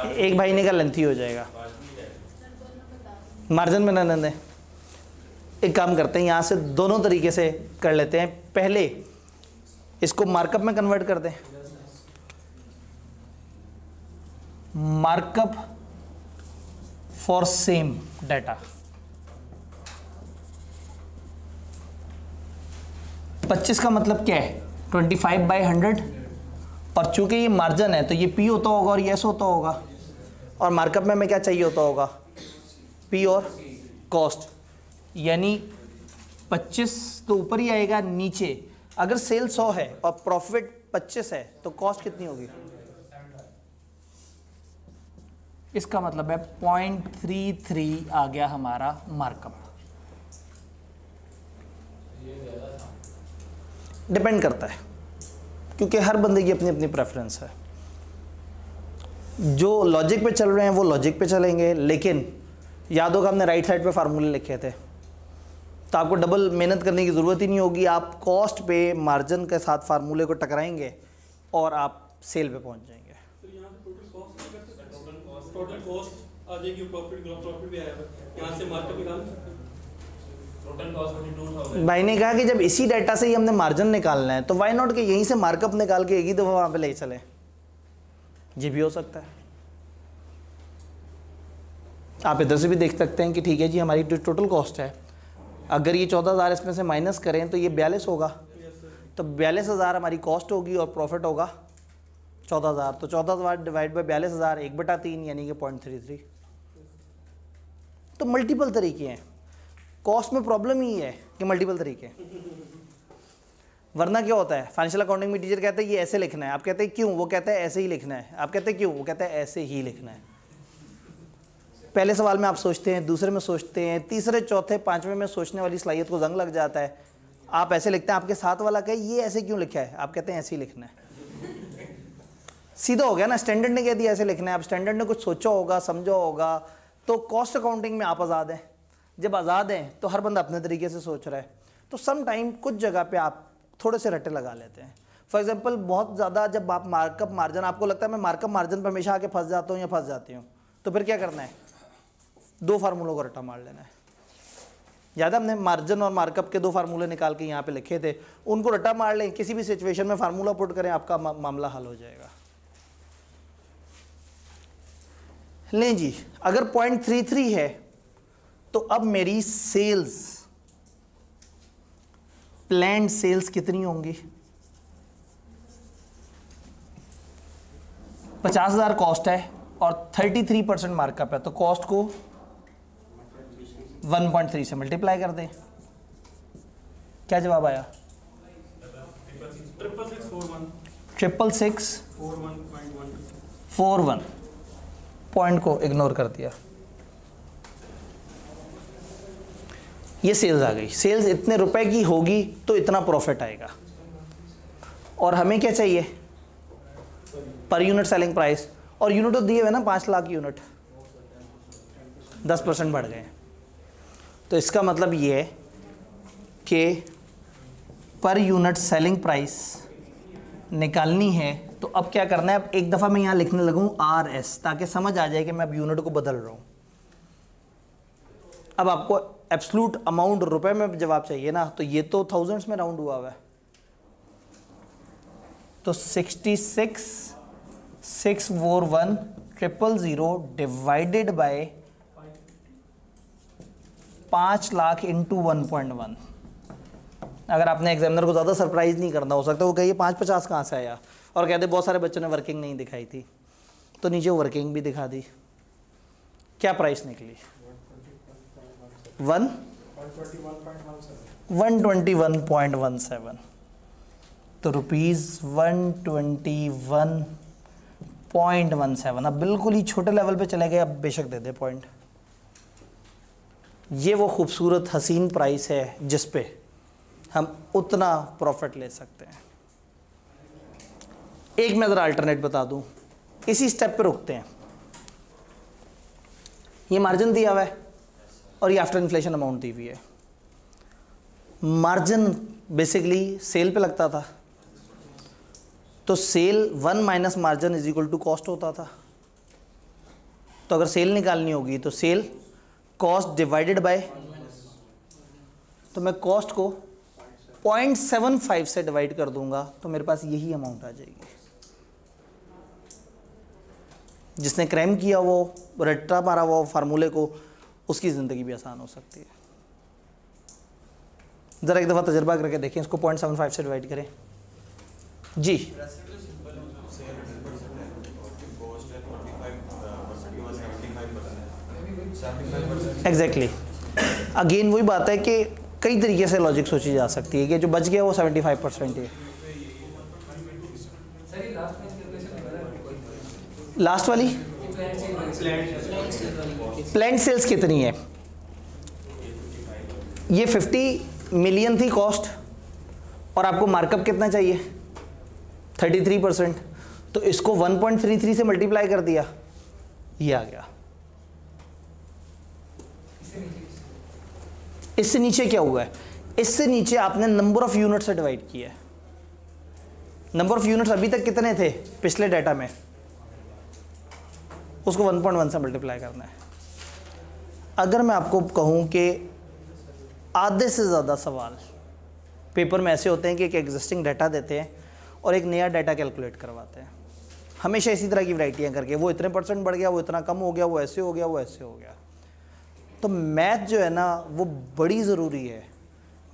एक भाई ने कहा लेंथी हो जाएगा, मार्जिन में ना दें। एक काम करते हैं, यहाँ से दोनों तरीके से कर लेते हैं। पहले इसको मार्कअप में कन्वर्ट कर दें। मार्कअप फॉर सेम डाटा 25 का मतलब क्या है? 25/100। और चूंकि ये मार्जिन है तो ये P होता होगा और ये S होता होगा। और मार्कअप में हमें क्या चाहिए होता होगा? P और कॉस्ट। यानी 25 तो ऊपर ही आएगा, नीचे अगर सेल 100 है और प्रॉफिट 25 है तो कॉस्ट कितनी होगी? इसका मतलब है 0.33 आ गया हमारा मार्कअप। डिपेंड करता है, क्योंकि हर बंदे की अपनी अपनी प्रेफरेंस है। जो लॉजिक पे चल रहे हैं वो लॉजिक पे चलेंगे, लेकिन याद होगा हमने राइट साइड पे फार्मूले लिखे थे, तो आपको डबल मेहनत करने की ज़रूरत ही नहीं होगी। आप कॉस्ट पे मार्जिन के साथ फार्मूले को टकराएंगे और आप सेल पे पहुंच जाएंगे। टोटल कॉस्ट आ जाएगी, प्रॉफिट ग्रॉस प्रॉफिट भी आएगा, यहाँ से मार्कअप निकाल सकते हैं। Total cost 42,000। भाई ने कहा कि जब इसी डाटा से ही हमने मार्जिन निकालना है तो वाई नॉट कि यहीं से मार्कअप निकाल के एक ही दफ़ा वहाँ पे ले चले। ये भी हो सकता है। आप इधर से भी देख सकते हैं कि ठीक है जी, हमारी जो टोटल कॉस्ट है, अगर ये 14,000 इसमें से माइनस करें तो ये 42 होगा। तो 42,000 हमारी कॉस्ट होगी और प्रॉफिट होगा 14,000। तो 14,000 डिवाइड बाई 42,000 1/3 यानी कि 0.33। तो मल्टीपल तरीके हैं, कॉस्ट में प्रॉब्लम ही है कि मल्टीपल तरीके हैं। वरना क्या होता है, फाइनेंशियल अकाउंटिंग में टीचर कहते हैं ये ऐसे लिखना है, आप कहते हैं क्यों, वो कहता है ऐसे ही लिखना है, आप कहते हैं क्यों, वो कहता है ऐसे ही लिखना है। पहले सवाल में आप सोचते हैं, दूसरे में सोचते हैं, तीसरे चौथे पांचवें में सोचने वाली सलाहियत को जंग लग जाता है। आप ऐसे लिखते हैं, आपके साथ वाला कहे ये ऐसे क्यों लिखा है, आप कहते हैं ऐसे ही लिखना है। सीधा हो गया ना, स्टैंडर्ड ने कह दिया ऐसे लिखना है, अब स्टैंडर्ड ने कुछ सोचा होगा, समझा होगा। तो कॉस्ट अकाउंटिंग में आप आज़ाद हैं। जब आज़ाद हैं तो हर बंदा अपने तरीके से सोच रहा है, तो सम टाइम कुछ जगह पे आप थोड़े से रट्टे लगा लेते हैं। फॉर एग्जांपल बहुत ज़्यादा जब आप मार्कअप मार्जिन, आपको लगता है मैं मार्कअप मार्जिन पर हमेशा आके फंस जाता हूँ या फंस जाती हूँ, तो फिर क्या करना है, 2 फार्मूलों को रट्टा मार लेना है। याद है हमने मार्जिन और मार्कअप के 2 फार्मूले निकाल के यहाँ पे लिखे थे, उनको रट्टा मार लें, किसी भी सिचुएशन में फार्मूला पुट करें, आपका मामला हल हो जाएगा। लें जी, अगर 0.33 है तो अब मेरी सेल्स, प्लान्ड सेल्स कितनी होंगी, 50,000 कॉस्ट है और 33% मार्कअप है, तो कॉस्ट को 1.3 से मल्टीप्लाई कर दें। क्या जवाब आया, 66641 पॉइंट को इग्नोर कर दिया। ये सेल्स आ गई, सेल्स इतने रुपए की होगी तो इतना प्रॉफिट आएगा। और हमें क्या चाहिए, पर यूनिट सेलिंग प्राइस, और यूनिट तो दिए हुए ना 5 लाख यूनिट, 10% बढ़ गए। तो इसका मतलब ये है कि पर यूनिट सेलिंग प्राइस निकालनी है। तो अब क्या करना है, अब एक दफ़ा मैं यहाँ लिखने लगूँ RS, ताकि समझ आ जाए कि मैं अब यूनिट को बदल रहा हूँ। अब आपको एब्सोल्यूट अमाउंट रुपए में जवाब चाहिए ना, तो ये तो थाउजेंड्स में राउंड हुआ है, तो 66,641,000 डिवाइडेड बाय 5 लाख इंटू 1.1। अगर आपने एग्जामिनर को ज़्यादा सरप्राइज नहीं करना, हो सकता है वो कहिए 550 कहाँ से आया, और कहते बहुत सारे बच्चों ने वर्किंग नहीं दिखाई थी, तो नीचे वर्किंग भी दिखा दी। क्या प्राइस निकली, 121.17। तो ₹121.17। अब बिल्कुल ही छोटे लेवल पे चले गए, अब बेशक दे दे पॉइंट। ये वो खूबसूरत हसीन प्राइस है जिस पे हम उतना प्रॉफिट ले सकते हैं। एक मैं ज़रा अल्टरनेट बता दूं, इसी स्टेप पे रुकते हैं। ये मार्जिन दिया हुआ है और ये आफ्टर इन्फ्लेशन अमाउंट दी हुई है। मार्जिन बेसिकली सेल पे लगता था, तो sale 1 minus margin is equal to cost होता था। तो अगर सेल निकालनी होगी तो सेल कॉस्ट डिवाइडेड बाय, तो मैं कॉस्ट को 0.75 से डिवाइड कर दूंगा, तो मेरे पास यही अमाउंट आ जाएगी। जिसने क्रैम किया वो रट्टा मारा वो फार्मूले को, उसकी ज़िंदगी भी आसान हो सकती है। ज़रा एक दफ़ा तजर्बा करके देखें, इसको 0.75 से डिवाइड करें जी। एग्जैक्टली, अगेन वही बात है कि कई तरीके से लॉजिक सोची जा सकती है कि जो बच गया वो 75% है। लास्ट वाली प्लान्ड सेल्स कितनी है, ये 50 मिलियन थी कॉस्ट, और आपको मार्कअप कितना चाहिए 33%, तो इसको 1.33 से मल्टीप्लाई कर दिया, ये आ गया। इससे नीचे क्या हुआ है, इससे नीचे आपने नंबर ऑफ यूनिट से डिवाइड किया है। नंबर ऑफ यूनिट्स अभी तक कितने थे पिछले डाटा में, उसको 1.1 से मल्टीप्लाई करना है। अगर मैं आपको कहूं कि आधे से ज़्यादा सवाल पेपर में ऐसे होते हैं कि एक एग्जिस्टिंग डाटा देते हैं और एक नया डाटा कैलकुलेट करवाते हैं, हमेशा इसी तरह की वैरायटियाँ करके, वो इतने % बढ़ गया, वो इतना कम हो गया, वो ऐसे हो गया, वो ऐसे हो गया। तो मैथ जो है ना वो बड़ी ज़रूरी है,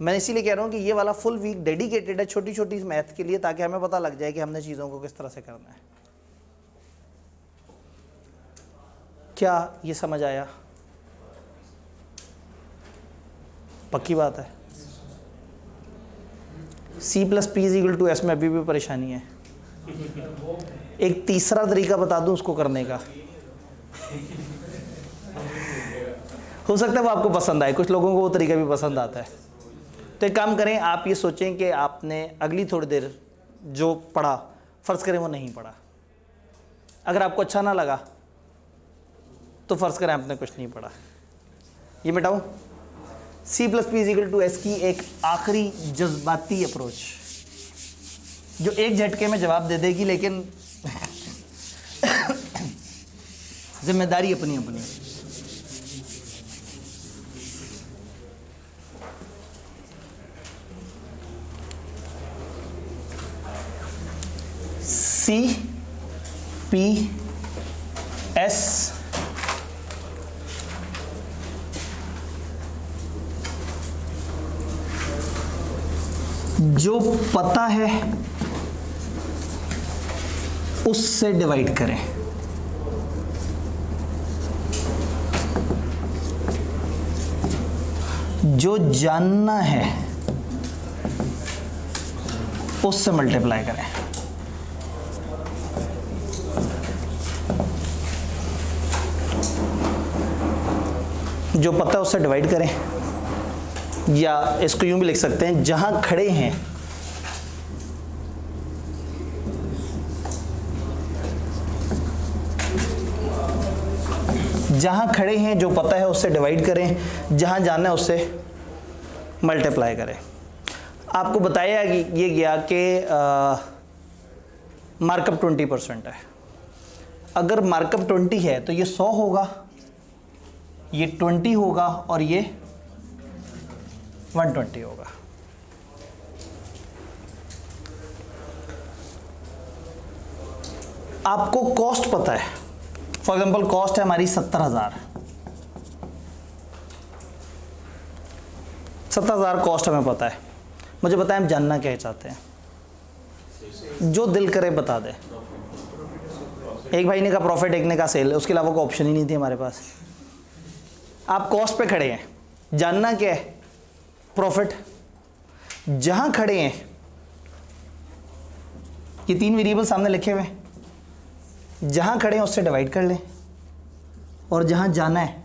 मैं इसीलिए कह रहा हूँ कि ये वाला फुल वीक डेडिकेटेड है छोटी छोटी मैथ के लिए, ताकि हमें पता लग जाए कि हमने चीज़ों को किस तरह से करना है। क्या ये समझ आया? पक्की बात है। C+P=S में अभी भी परेशानी है। एक तीसरा तरीका बता दूं उसको करने का, हो सकता है वो आपको पसंद आए, कुछ लोगों को वो तरीका भी पसंद आता है। तो एक काम करें, आप ये सोचें कि आपने अगली थोड़ी देर जो पढ़ा, फ़र्ज़ करें वो नहीं पढ़ा, अगर आपको अच्छा ना लगा तो फ़र्ज़ करें आपने कुछ नहीं पढ़ा। ये मिटाऊं? C+P=S की एक आखिरी जज्बाती अप्रोच जो एक झटके में जवाब दे देगी, लेकिन जिम्मेदारी अपनी अपनी। C+P=S जो पता है उससे डिवाइड करें। जो जानना है उससे मल्टीप्लाई करें। जो पता है उससे डिवाइड करें, या इसको यूं भी लिख सकते हैं, जहां खड़े हैं जो पता है उससे डिवाइड करें, जहां जानना है उससे मल्टीप्लाई करें। आपको बताया कि ये गया कि मार्कअप 20% है। अगर मार्कअप 20 है तो ये 100 होगा, ये 20 होगा और ये 120 होगा। आपको कॉस्ट पता है, फॉर एग्जांपल कॉस्ट है हमारी 70,000। 70,000 कॉस्ट हमें पता है। मुझे पता है हम जानना क्या चाहते हैं, जो दिल करे बता दे। एक भाई ने कहा प्रॉफिट, एक ने कहा सेल, उसके अलावा कोई ऑप्शन ही नहीं थी हमारे पास। आप कॉस्ट पे खड़े हैं, जानना क्या है? प्रॉफिट। जहां खड़े हैं, ये 3 वेरिएबल सामने लिखे हुए हैं, जहां खड़े हैं उससे डिवाइड कर लें और जहां जाना है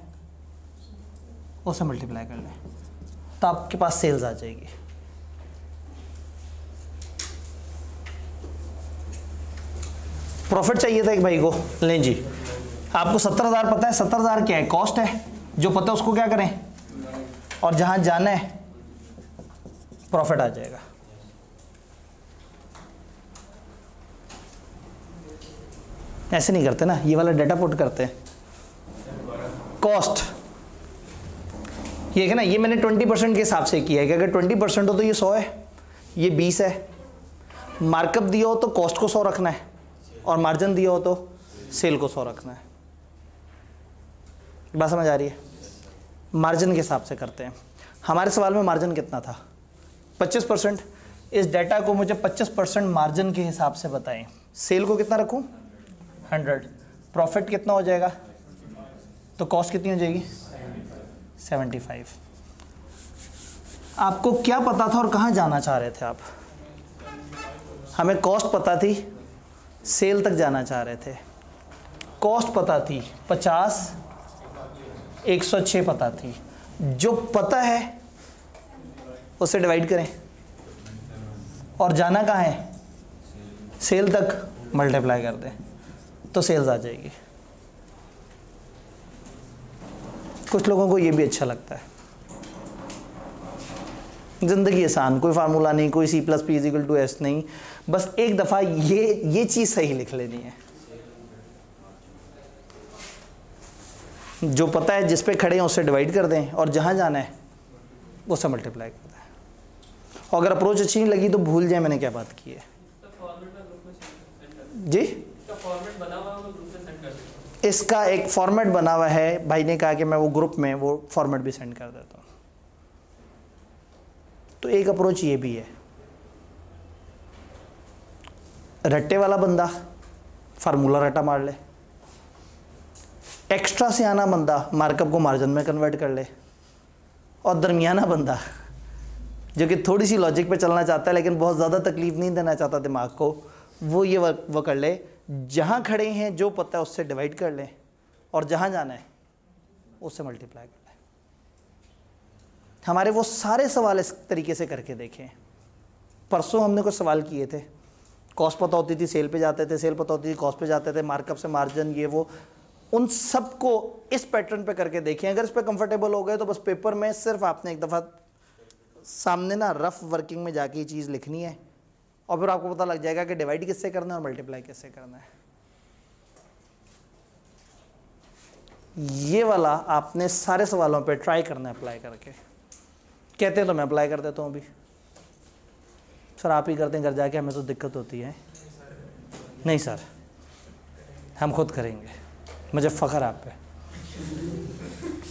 उससे मल्टीप्लाई कर लें, तो आपके पास सेल्स आ जाएगी। प्रॉफिट चाहिए था एक भाई को, लें जी, आपको 70,000 पता है। 70,000 क्या है? कॉस्ट है। जो पता है उसको क्या करें, और जहां जाना है प्रॉफिट आ जाएगा। ऐसे नहीं करते ना, ये वाला डाटा पुट करते हैं। कॉस्ट ये है ना, ये मैंने 20% के हिसाब से किया है कि अगर 20% हो तो ये 100 है, ये 20 है। मार्कअप दिया हो तो कॉस्ट को 100 रखना है, और मार्जिन दिया हो तो सेल को 100 रखना है। बात समझ आ रही है? मार्जिन के हिसाब से करते हैं। हमारे सवाल में मार्जिन कितना था? 25%। इस डाटा को मुझे 25% मार्जिन के हिसाब से बताएं। सेल को कितना रखूं? 100। प्रॉफिट कितना हो जाएगा? तो कॉस्ट कितनी हो जाएगी? 75। आपको क्या पता था और कहाँ जाना चाह रहे थे आप? हमें कॉस्ट पता थी, सेल तक जाना चाह रहे थे। कॉस्ट पता थी 50, 106 पता थी। जो पता है उससे डिवाइड करें, और जाना कहाँ है? सेल तक, मल्टीप्लाई कर दें तो सेल्स आ जाएगी। कुछ लोगों को ये भी अच्छा लगता है। ज़िंदगी आसान, कोई फार्मूला नहीं, कोई C+P=S नहीं, बस एक दफ़ा ये चीज़ सही लिख लेनी है। जो पता है जिस पे खड़े हैं उससे डिवाइड कर दें, और जहाँ जाना है उससे मल्टीप्लाई कर दें। और अगर अप्रोच अच्छी नहीं लगी तो भूल जाए मैंने क्या बात की है। जी, इसका एक फॉर्मेट बना हुआ है। भाई ने कहा कि मैं वो ग्रुप में वो फॉर्मेट भी सेंड कर देता हूँ। तो एक अप्रोच ये भी है, रट्टे वाला बंदा फार्मूला रट्टा मार ले, एक्स्ट्रा से आना बंदा मार्कअप को मार्जिन में कन्वर्ट कर ले, और दरमियाना बंदा जो कि थोड़ी सी लॉजिक पे चलना चाहता है लेकिन बहुत ज़्यादा तकलीफ नहीं देना चाहता दिमाग को, वो ये वो कर ले, जहाँ खड़े हैं जो पता है उससे डिवाइड कर लें और जहाँ जाना है उससे मल्टीप्लाई कर लें। हमारे वो सारे सवाल इस तरीके से करके देखें। परसों हमने कुछ सवाल किए थे, कॉस्ट पता होती थी सेल पे जाते थे, सेल पता होती थी कॉस्ट पे जाते थे, मार्कअप से मार्जिन ये वो, उन सब को इस पैटर्न पे करके देखें। अगर इस पे कंफर्टेबल हो गए तो बस पेपर में सिर्फ आपने एक दफ़ा सामने ना रफ वर्किंग में जाके ये चीज़ लिखनी है और फिर आपको पता लग जाएगा कि डिवाइड किससे करना है और मल्टीप्लाई किससे करना है। ये वाला आपने सारे सवालों पे ट्राई करना है अप्लाई करके। कहते हैं तो मैं अप्लाई कर देता हूँ अभी, सर आप ही करते हैं घर जाके, हमें तो दिक्कत होती है। नहीं सर, हम खुद करेंगे, मुझे फ़ख्र आप पे।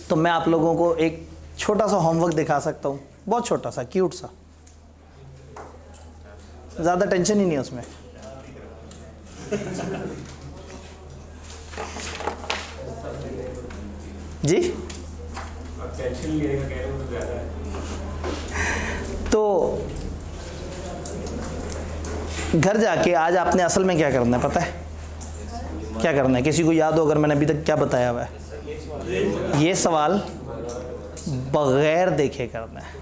तो मैं आप लोगों को एक छोटा सा होमवर्क दिखा सकता हूँ, बहुत छोटा सा, क्यूट सा, ज़्यादा टेंशन ही नहीं है उसमें। जी टेंशन लेगा कह रहे हो तो ज़्यादा है। तो घर जाके आज आपने असल में क्या करना है पता है? क्या करना है? किसी को याद हो अगर मैंने अभी तक क्या बताया हुआ है? ये सवाल बगैर देखे करना है।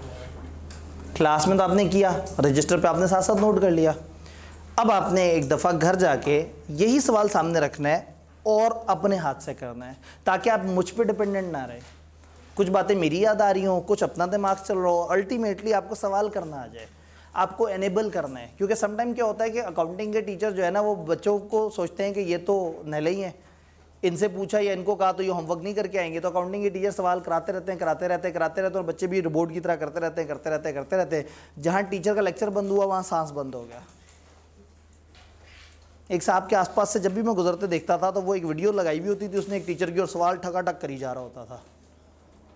क्लास में तो आपने किया, रजिस्टर पे आपने साथ साथ नोट कर लिया। अब आपने एक दफ़ा घर जाके यही सवाल सामने रखना है और अपने हाथ से करना है, ताकि आप मुझ पे डिपेंडेंट ना रहे। कुछ बातें मेरी याद आ रही हों, कुछ अपना दिमाग चल रहा हो, अल्टीमेटली आपको सवाल करना आ जाए, आपको एनेबल करना है। क्योंकि समटाइम क्या होता है कि अकाउंटिंग के टीचर जो है ना, वो बच्चों को सोचते हैं कि ये तो नहले ही हैं, इनसे पूछा या इनको कहा तो ये होमवर्क नहीं करके आएंगे। तो अकाउंटिंग के टीचर सवाल कराते रहते और बच्चे भी रोबोट की तरह करते रहते हैं। जहाँ टीचर का लेक्चर बंद हुआ वहाँ सांस बंद हो गया। एक साहब के आसपास से जब भी मैं गुजरते देखता था तो वो एक वीडियो लगाई हुई होती थी, उसने एक टीचर की और सवाल ठकाठक करी जा रहा होता था।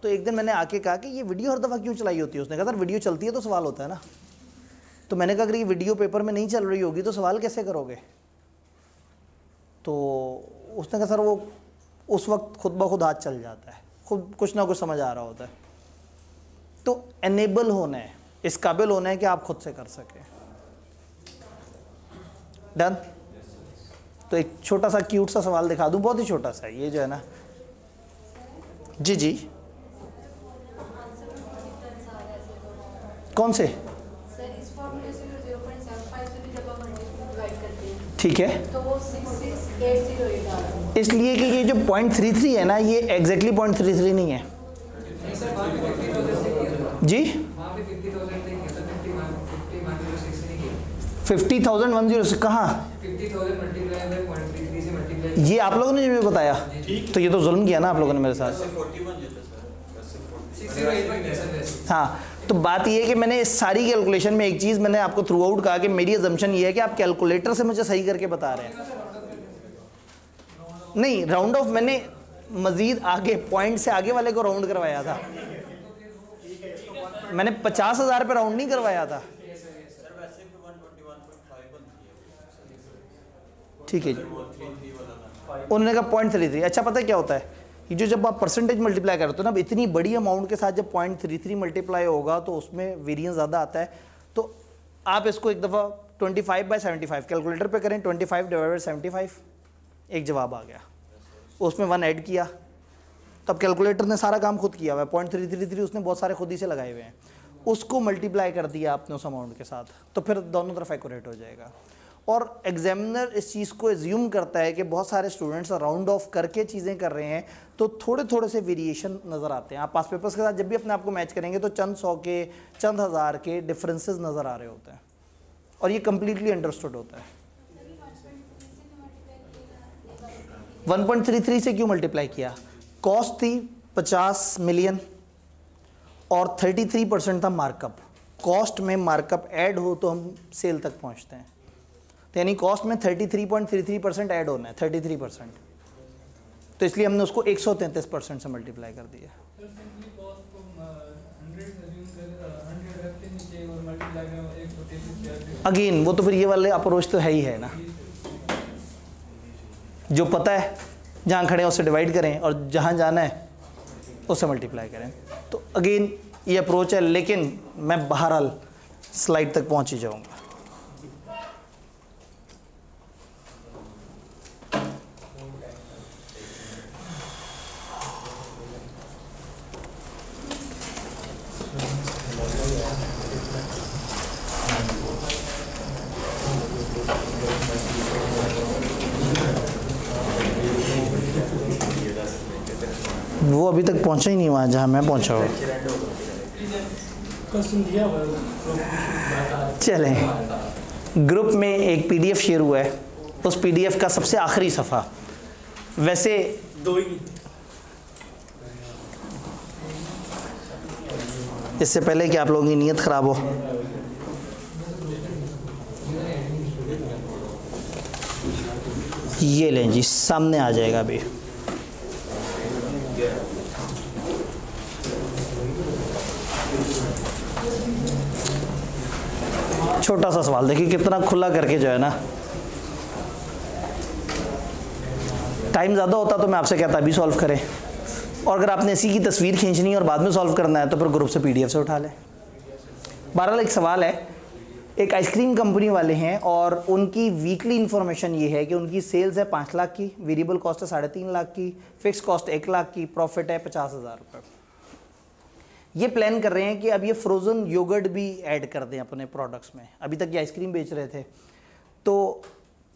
तो एक दिन मैंने आके कहा कि ये वीडियो हर दफ़ा क्यों चलाई होती है? उसने कहा सर वीडियो चलती है तो सवाल होता है ना। तो मैंने कहा अगर ये वीडियो पेपर में नहीं चल रही होगी तो सवाल कैसे करोगे? तो उसने कहा सर वो उस वक्त खुद ब खुद हाथ चल जाता है, खुद कुछ ना कुछ समझ आ रहा होता है। तो एनेबल होना है, इस काबिल होना है कि आप खुद से कर सकें। डन? तो एक छोटा सा क्यूट सा सवाल दिखा दूं, बहुत ही छोटा सा, ये जो है ना। जी जी, कौन से? ठीक है, इसलिए कि ये जो 0.33 है ना, ये एग्जैक्टली 0.33 नहीं है जी। 50,000 106 कहाँ? ये आप लोगों ने जो बताया, तो ये तो जुल्म किया ना आप लोगों ने मेरे साथ। हाँ, तो बात ये है कि मैंने इस सारी कैलकुलेशन में एक चीज़ मैंने आपको थ्रू आउट कहा कि मेरी अजम्पशन ये है कि आप कैलकुलेटर से मुझे सही करके बता रहे हैं। नहीं, राउंड ऑफ मैंने मज़ीद आगे पॉइंट से आगे वाले को राउंड करवाया था, मैंने 50,000 पे राउंड नहीं करवाया था। ठीक है जी, उन्होंने कहा 0.33। अच्छा पता है क्या होता है, ये जो जब आप परसेंटेज मल्टीप्लाई करते हो ना, अब इतनी बड़ी अमाउंट के साथ जब 0.33 मल्टीप्लाई होगा तो उसमें वेरिएंस ज़्यादा आता है। तो आप इसको एक दफ़ा 25/75 कैलकुलेटर पे करें, 25/75, एक जवाब आ गया, उसमें 1 ऐड किया, तब कैलकुलेटर ने सारा काम खुद किया हुआ है। 0.333 उसने बहुत सारे खुद ही से लगाए हुए हैं, उसको मल्टीप्लाई कर दिया आपने उस अमाउंट के साथ, तो फिर दोनों तरफ एक्यूरेट हो जाएगा। और एग्जामिनर इस चीज़ को एज्यूम करता है कि बहुत सारे स्टूडेंट्स राउंड ऑफ करके चीज़ें कर रहे हैं, तो थोड़े थोड़े से वेरिएशन नज़र आते हैं। आप पास पेपर्स के साथ जब भी अपने आप को मैच करेंगे तो चंद 100 के, चंद हज़ार के डिफरेंसेस नज़र आ रहे होते हैं, और ये कम्प्लीटली अंडरस्टूड होता है। 1.33 से क्यों मल्टीप्लाई किया? कॉस्ट थी 50 मिलियन और 33% था मार्कअप। कॉस्ट में मार्कअप ऐड हो तो हम सेल तक पहुंचते हैं, तो यानी कॉस्ट में 33.33% ऐड होना है, 33%। तो इसलिए हमने उसको 133% से मल्टीप्लाई कर दिया। अगेन वो तो फिर ये वाले अप्रोच तो है ही है ना, जो पता है जहाँ खड़े हैं उससे डिवाइड करें और जहाँ जाना है उससे मल्टीप्लाई करें। तो अगेन ये अप्रोच है, लेकिन मैं बहरहाल स्लाइड तक पहुँच ही जाऊँगा। वो अभी तक पहुंचा ही नहीं वहाँ जहाँ मैं पहुंचा हूँ। चलें, ग्रुप में एक पीडीएफ शेयर हुआ है, उस पीडीएफ का सबसे आखिरी सफ़ा, वैसे दो ही इससे पहले कि आप लोगों की नीयत ख़राब हो, ये लें जी, सामने आ जाएगा अभी। छोटा सा सवाल देखिए कितना खुला करके जो है ना, टाइम ज़्यादा होता तो मैं आपसे कहता अभी सॉल्व करें, और अगर आपने इसी की तस्वीर खींचनी है और बाद में सॉल्व करना है तो फिर ग्रुप से पीडीएफ से उठा लें। बहरहाल एक सवाल है, एक आइसक्रीम कंपनी वाले हैं और उनकी वीकली इन्फॉर्मेशन ये है कि उनकी सेल्स है 5 लाख की, वेरिएबल कॉस्ट है 3.5 लाख की, फिक्स कॉस्ट 1 लाख की, प्रॉफिट है 50,000 रुपये। ये प्लान कर रहे हैं कि अब ये फ्रोज़न योगर्ट भी ऐड कर दें अपने प्रोडक्ट्स में। अभी तक ये आइसक्रीम बेच रहे थे, तो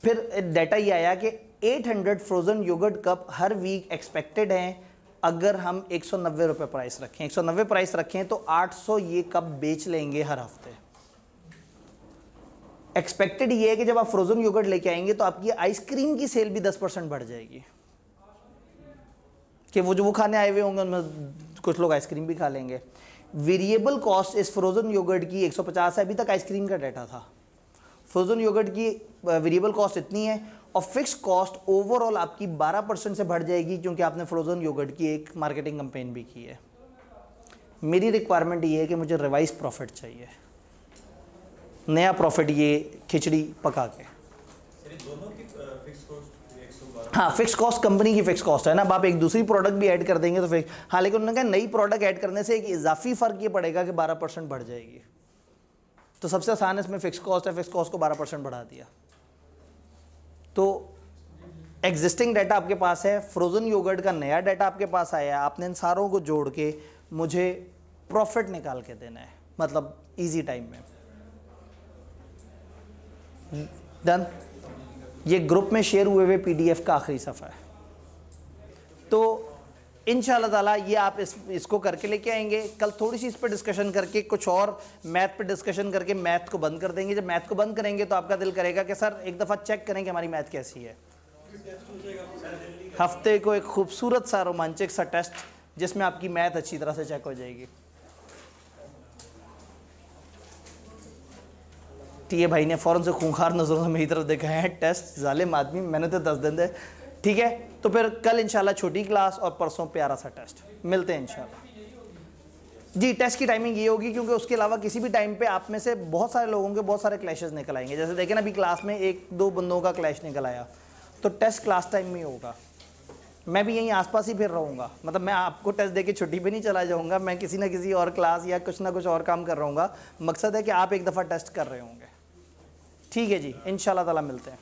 फिर डाटा ये आया कि 800 फ्रोज़न योगर्ट कप हर वीक एक्सपेक्टेड हैं। अगर हम 190 रुपये प्राइस रखें, 190 प्राइस रखें तो 800 ये कप बेच लेंगे हर हफ्ते। एक्सपेक्टेड ये है कि जब आप फ्रोज़न योगर्ट लेके आएंगे तो आपकी आइसक्रीम की सेल भी 10% बढ़ जाएगी, कि वो जो वो खाने आए हुए होंगे उनमें कुछ लोग आइसक्रीम भी खा लेंगे। वेरिएबल कॉस्ट इस फ्रोज़न योगर्ट की 150 है, अभी तक आइसक्रीम का डाटा था। फ्रोज़न योगर्ट की वेरिएबल कॉस्ट इतनी है और फिक्स कॉस्ट ओवरऑल आपकी 12% से बढ़ जाएगी, क्योंकि आपने फ्रोज़न योगर्ट की एक मार्केटिंग कैंपेन भी की है। मेरी रिक्वायरमेंट ये है कि मुझे रिवाइज प्रॉफिट चाहिए, नया प्रॉफिट, ये खिचड़ी पका के। दोनों की फिक्स कॉस्ट 112। हाँ, फिक्स कॉस्ट कंपनी की फिक्स कॉस्ट है ना। अब आप एक दूसरी प्रोडक्ट भी ऐड कर देंगे तो फिक्स, हाँ, लेकिन उन्होंने कहा नई प्रोडक्ट ऐड करने से एक इजाफी फ़र्क ये पड़ेगा कि 12% बढ़ जाएगी। तो सबसे आसान है, इसमें फिक्स कॉस्ट है, फिक्स कॉस्ट को 12% बढ़ा दिया। तो एग्जिस्टिंग डाटा आपके पास है, फ्रोज़न योगर्ट का नया डाटा आपके पास आया है, आपने इन सारों को जोड़ के मुझे प्रॉफिट निकाल के देना है, मतलब ईजी टाइम में। डन। ये ग्रुप में शेयर हुए हुए पीडीएफ का आखिरी सफ़ा है। तो इंशाल्लाह ताला ये आप इसको करके लेके आएंगे। कल थोड़ी सी इस पर डिस्कशन करके, कुछ और मैथ पे डिस्कशन करके मैथ को बंद कर देंगे। जब मैथ को बंद करेंगे तो आपका दिल करेगा कि सर एक दफ़ा चेक करें कि हमारी मैथ कैसी है। हफ्ते को एक खूबसूरत सा रोमांचक सा टेस्ट जिसमें आपकी मैथ अच्छी तरह से चेक हो जाएगी। टीए भाई ने फ़ौरन से खूंखार नज़रों से मेरी तरफ देखा है, टेस्ट जालिम आदमी, मैंने तो 10 दिन दे। ठीक है, तो फिर कल इंशाल्लाह छोटी क्लास और परसों प्यारा सा टेस्ट। मिलते हैं इंशाल्लाह जी। टेस्ट की टाइमिंग ये होगी, क्योंकि उसके अलावा किसी भी टाइम पे आप में से बहुत सारे लोगों के बहुत सारे क्लैशेस निकल आएंगे। जैसे देखें ना, अभी क्लास में 1-2 बंदों का क्लैश निकल आया, तो टेस्ट क्लास टाइम में होगा। मैं भी यहीं आसपास ही फिर रहूँगा, मतलब मैं आपको टेस्ट देके छुट्टी पे नहीं चला जाऊँगा, मैं किसी ना किसी और क्लास या कुछ ना कुछ और काम कर रहा हूँगा। मकसद है कि आप एक दफ़ा टेस्ट कर रहे होंगे। ठीक है जी, इंशाल्लाह ताला मिलते हैं।